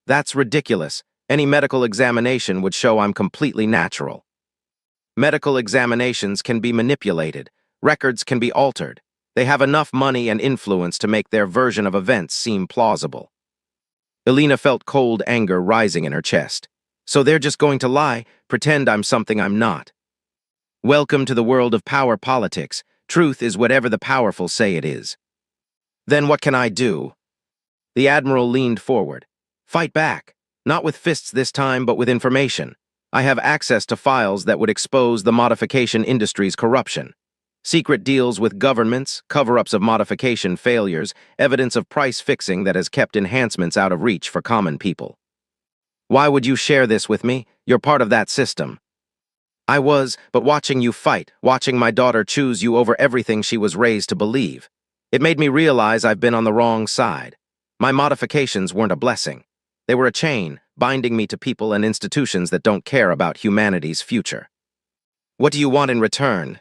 "That's ridiculous. Any medical examination would show I'm completely natural." "Medical examinations can be manipulated. Records can be altered. They have enough money and influence to make their version of events seem plausible." Alina felt cold anger rising in her chest. "So they're just going to lie, pretend I'm something I'm not." "Welcome to the world of power politics. Truth is whatever the powerful say it is." "Then what can I do?" The Admiral leaned forward. "Fight back. Not with fists this time, but with information. I have access to files that would expose the modification industry's corruption. Secret deals with governments, cover-ups of modification failures, evidence of price fixing that has kept enhancements out of reach for common people." "Why would you share this with me? You're part of that system." "I was, but watching you fight, watching my daughter choose you over everything she was raised to believe, it made me realize I've been on the wrong side. My modifications weren't a blessing. They were a chain, binding me to people and institutions that don't care about humanity's future." "What do you want in return?"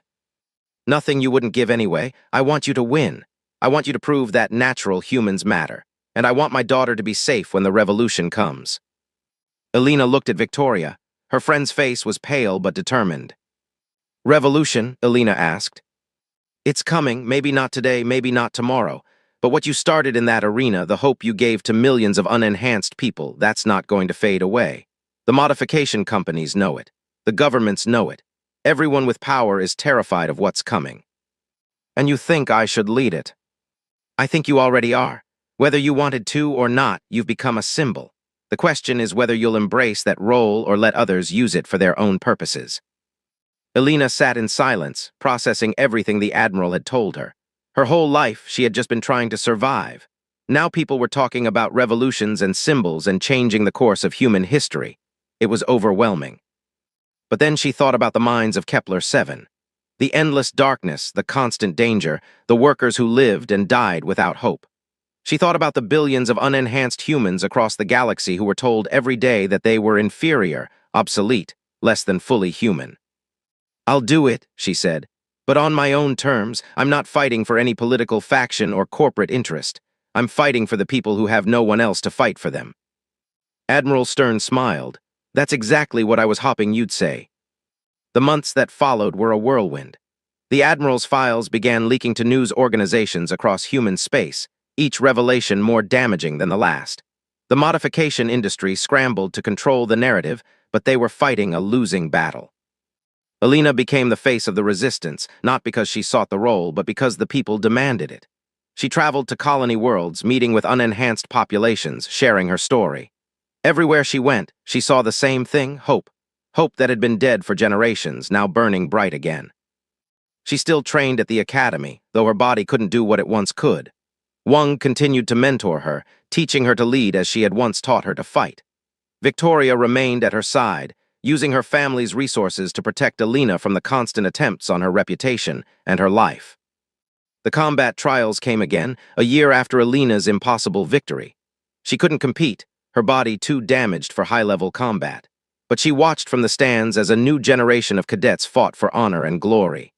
"Nothing you wouldn't give anyway. I want you to win. I want you to prove that natural humans matter. And I want my daughter to be safe when the revolution comes." Alina looked at Victoria. Her friend's face was pale but determined. "Revolution?" Alina asked. "It's coming, maybe not today, maybe not tomorrow. But what you started in that arena, the hope you gave to millions of unenhanced people, that's not going to fade away. The modification companies know it. The governments know it. Everyone with power is terrified of what's coming. And you think I should lead it. I think you already are. Whether you wanted to or not, you've become a symbol. The question is whether you'll embrace that role or let others use it for their own purposes." Elena sat in silence, processing everything the Admiral had told her. Her whole life, she had just been trying to survive. Now people were talking about revolutions and symbols and changing the course of human history. It was overwhelming. But then she thought about the mines of Kepler-7. The endless darkness, the constant danger, the workers who lived and died without hope. She thought about the billions of unenhanced humans across the galaxy who were told every day that they were inferior, obsolete, less than fully human. "I'll do it," she said, "but on my own terms. I'm not fighting for any political faction or corporate interest. I'm fighting for the people who have no one else to fight for them." Admiral Stern smiled. "That's exactly what I was hoping you'd say." The months that followed were a whirlwind. The Admiral's files began leaking to news organizations across human space, each revelation more damaging than the last. The modification industry scrambled to control the narrative, but they were fighting a losing battle. Elena became the face of the resistance, not because she sought the role, but because the people demanded it. She traveled to colony worlds, meeting with unenhanced populations, sharing her story. Everywhere she went, she saw the same thing: hope. Hope that had been dead for generations, now burning bright again. She still trained at the academy, though her body couldn't do what it once could. Wang continued to mentor her, teaching her to lead as she had once taught her to fight. Victoria remained at her side, using her family's resources to protect Elena from the constant attempts on her reputation and her life. The combat trials came again, a year after Elena's impossible victory. She couldn't compete, her body too damaged for high-level combat. But she watched from the stands as a new generation of cadets fought for honor and glory.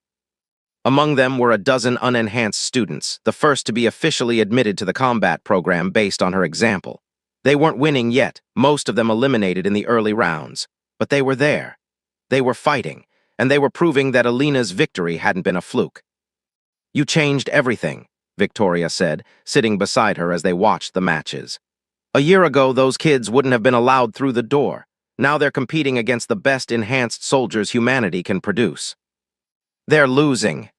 Among them were a dozen unenhanced students, the first to be officially admitted to the combat program based on her example. They weren't winning yet, most of them eliminated in the early rounds. But they were there. They were fighting, and they were proving that Elena's victory hadn't been a fluke. "You changed everything," Victoria said, sitting beside her as they watched the matches. "A year ago, those kids wouldn't have been allowed through the door. Now they're competing against the best enhanced soldiers humanity can produce. They're losing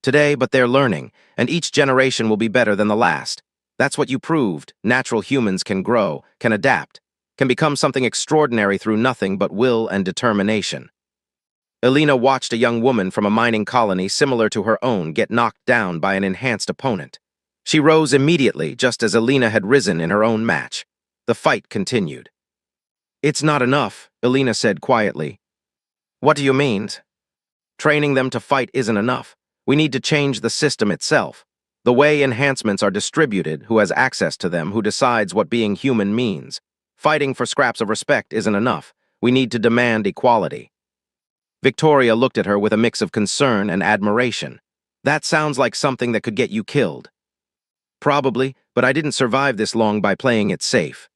today, but they're learning, and each generation will be better than the last. That's what you proved. Natural humans can grow, can adapt, can become something extraordinary through nothing but will and determination." Elena watched a young woman from a mining colony similar to her own get knocked down by an enhanced opponent. She rose immediately, just as Elena had risen in her own match. The fight continued. "It's not enough," Elena said quietly. "What do you mean?" "Training them to fight isn't enough. We need to change the system itself. The way enhancements are distributed, who has access to them, who decides what being human means. Fighting for scraps of respect isn't enough. We need to demand equality." Victoria looked at her with a mix of concern and admiration. "That sounds like something that could get you killed." "Probably, but I didn't survive this long by playing it safe."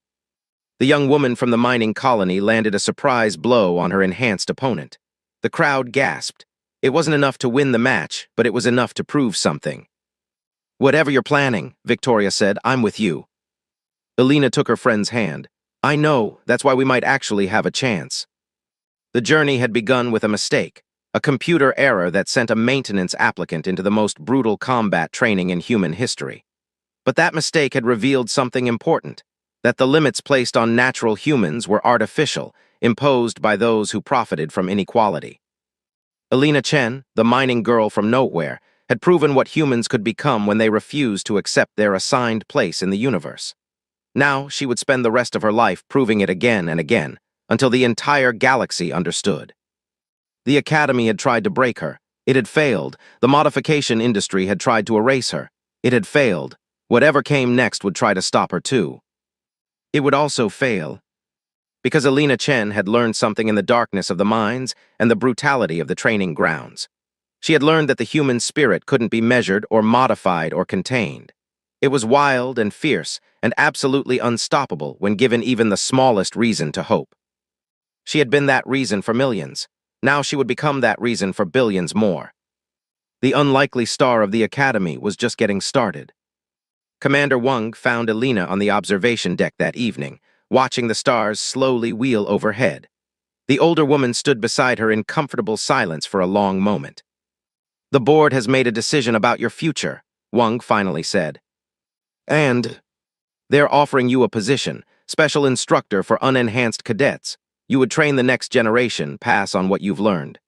The young woman from the mining colony landed a surprise blow on her enhanced opponent. The crowd gasped. It wasn't enough to win the match, but it was enough to prove something. "Whatever you're planning," Victoria said, "I'm with you." Elena took her friend's hand. "I know, that's why we might actually have a chance." The journey had begun with a mistake, a computer error that sent a maintenance applicant into the most brutal combat training in human history. But that mistake had revealed something important: that the limits placed on natural humans were artificial, imposed by those who profited from inequality. Elena Chen, the mining girl from nowhere, had proven what humans could become when they refused to accept their assigned place in the universe. Now she would spend the rest of her life proving it again and again, until the entire galaxy understood. The Academy had tried to break her. It had failed. The modification industry had tried to erase her. It had failed. Whatever came next would try to stop her too. It would also fail, because Elena Chen had learned something in the darkness of the mines and the brutality of the training grounds. She had learned that the human spirit couldn't be measured or modified or contained. It was wild and fierce and absolutely unstoppable when given even the smallest reason to hope. She had been that reason for millions. Now she would become that reason for billions more. The unlikely star of the Academy was just getting started. Commander Wang found Elena on the observation deck that evening, watching the stars slowly wheel overhead. The older woman stood beside her in comfortable silence for a long moment. "The board has made a decision about your future," Wang finally said. "And they're offering you a position, special instructor for unenhanced cadets. You would train the next generation, pass on what you've learned."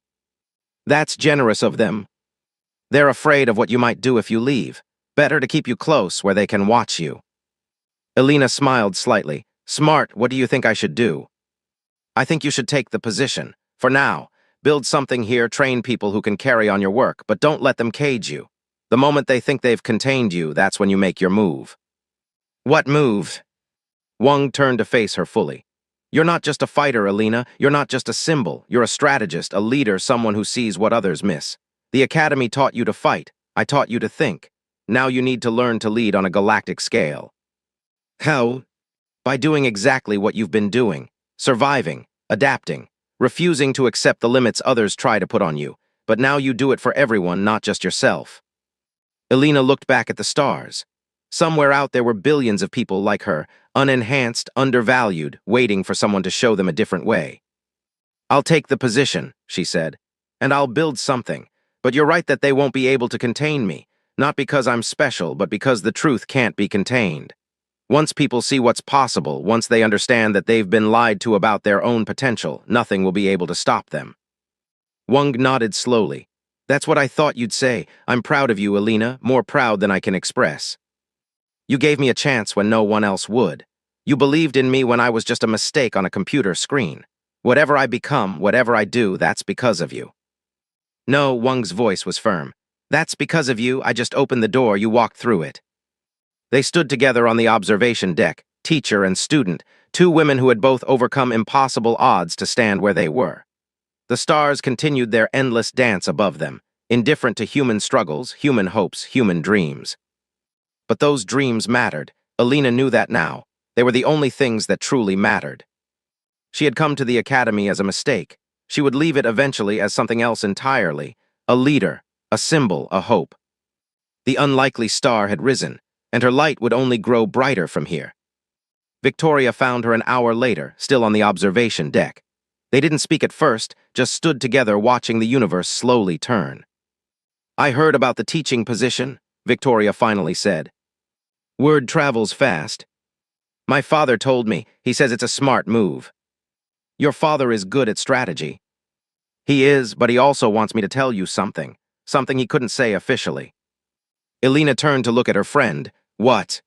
That's generous of them. They're afraid of what you might do if you leave. Better to keep you close where they can watch you. Elena smiled slightly. Smart, what do you think I should do? I think you should take the position. For now, build something here, train people who can carry on your work, but don't let them cage you. The moment they think they've contained you, that's when you make your move. What move? Wang turned to face her fully. You're not just a fighter, Elena. You're not just a symbol. You're a strategist, a leader, someone who sees what others miss. The Academy taught you to fight. I taught you to think. Now you need to learn to lead on a galactic scale. How? By doing exactly what you've been doing. Surviving, adapting, refusing to accept the limits others try to put on you. But now you do it for everyone, not just yourself. Elena looked back at the stars. Somewhere out there were billions of people like her, unenhanced, undervalued, waiting for someone to show them a different way. I'll take the position, she said, and I'll build something. But you're right that they won't be able to contain me, not because I'm special, but because the truth can't be contained. Once people see what's possible, once they understand that they've been lied to about their own potential, nothing will be able to stop them. Wang nodded slowly. That's what I thought you'd say. I'm proud of you, Elena, more proud than I can express. You gave me a chance when no one else would. You believed in me when I was just a mistake on a computer screen. Whatever I become, whatever I do, that's because of you. No, Wang's voice was firm. That's because of you. I just opened the door, you walked through it. They stood together on the observation deck, teacher and student, two women who had both overcome impossible odds to stand where they were. The stars continued their endless dance above them, indifferent to human struggles, human hopes, human dreams. But those dreams mattered. Elena knew that now. They were the only things that truly mattered. She had come to the Academy as a mistake. She would leave it eventually as something else entirely, a leader, a symbol, a hope. The unlikely star had risen, and her light would only grow brighter from here. Victoria found her an hour later, still on the observation deck. They didn't speak at first, just stood together watching the universe slowly turn. I heard about the teaching position, Victoria finally said. Word travels fast. My father told me. He says it's a smart move. Your father is good at strategy. He is, but he also wants me to tell you something. Something he couldn't say officially. Elena turned to look at her friend. What?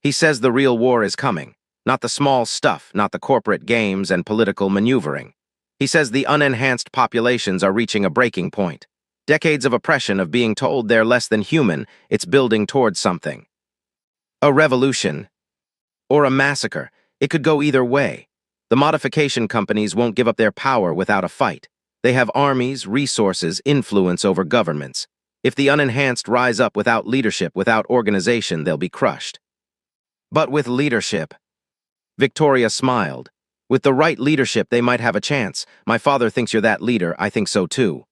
He says the real war is coming. Not the small stuff, not the corporate games and political maneuvering. He says the unenhanced populations are reaching a breaking point. Decades of oppression, of being told they're less than human, it's building towards something. A revolution. Or a massacre. It could go either way. The modification companies won't give up their power without a fight. They have armies, resources, influence over governments. If the unenhanced rise up without leadership, without organization, they'll be crushed. But with leadership. Victoria smiled. With the right leadership, they might have a chance. My father thinks you're that leader, I think so too.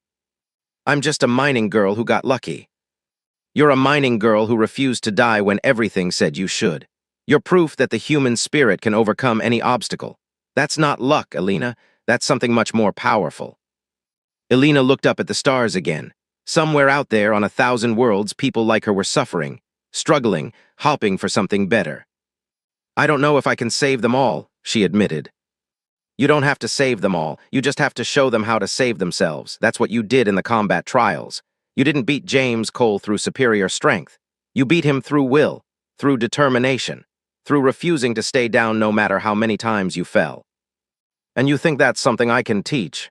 I'm just a mining girl who got lucky. You're a mining girl who refused to die when everything said you should. You're proof that the human spirit can overcome any obstacle. That's not luck, Elena. That's something much more powerful. Elena looked up at the stars again. Somewhere out there on 1,000 worlds, people like her were suffering, struggling, hoping for something better. I don't know if I can save them all, she admitted. You don't have to save them all. You just have to show them how to save themselves. That's what you did in the combat trials. You didn't beat James Cole through superior strength. You beat him through will, through determination, through refusing to stay down no matter how many times you fell. And you think that's something I can teach?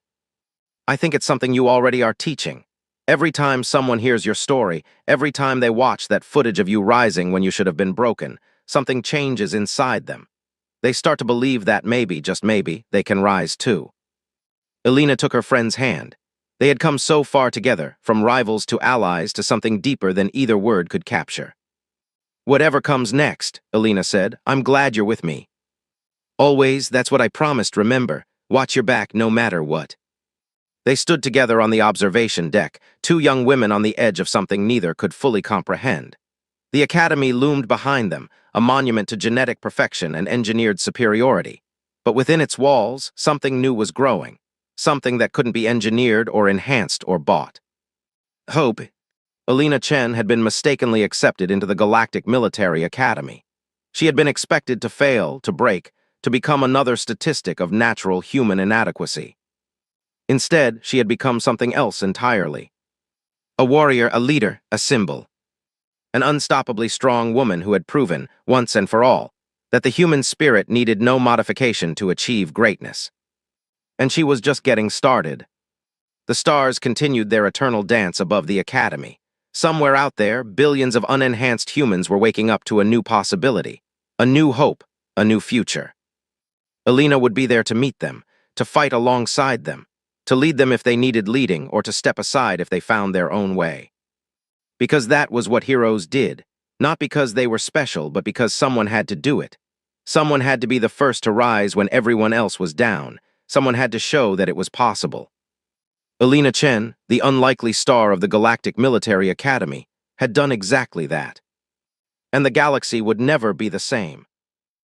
I think it's something you already are teaching. Every time someone hears your story, every time they watch that footage of you rising when you should have been broken, something changes inside them. They start to believe that maybe, just maybe, they can rise too. Elena took her friend's hand. They had come so far together, from rivals to allies to something deeper than either word could capture. Whatever comes next, Elena said, I'm glad you're with me. Always, that's what I promised, remember. Watch your back no matter what. They stood together on the observation deck, two young women on the edge of something neither could fully comprehend. The Academy loomed behind them, a monument to genetic perfection and engineered superiority. But within its walls, something new was growing. Something that couldn't be engineered or enhanced or bought. Hope. Elena Chen had been mistakenly accepted into the Galactic Military Academy. She had been expected to fail, to break, to become another statistic of natural human inadequacy. Instead, she had become something else entirely. A warrior, a leader, a symbol. An unstoppably strong woman who had proven, once and for all, that the human spirit needed no modification to achieve greatness. And she was just getting started. The stars continued their eternal dance above the academy. Somewhere out there, billions of unenhanced humans were waking up to a new possibility, a new hope, a new future. Alina would be there to meet them, to fight alongside them, to lead them if they needed leading or to step aside if they found their own way. Because that was what heroes did, not because they were special, but because someone had to do it. Someone had to be the first to rise when everyone else was down. Someone had to show that it was possible. Alina Chen, the unlikely star of the Galactic Military Academy, had done exactly that. And the galaxy would never be the same.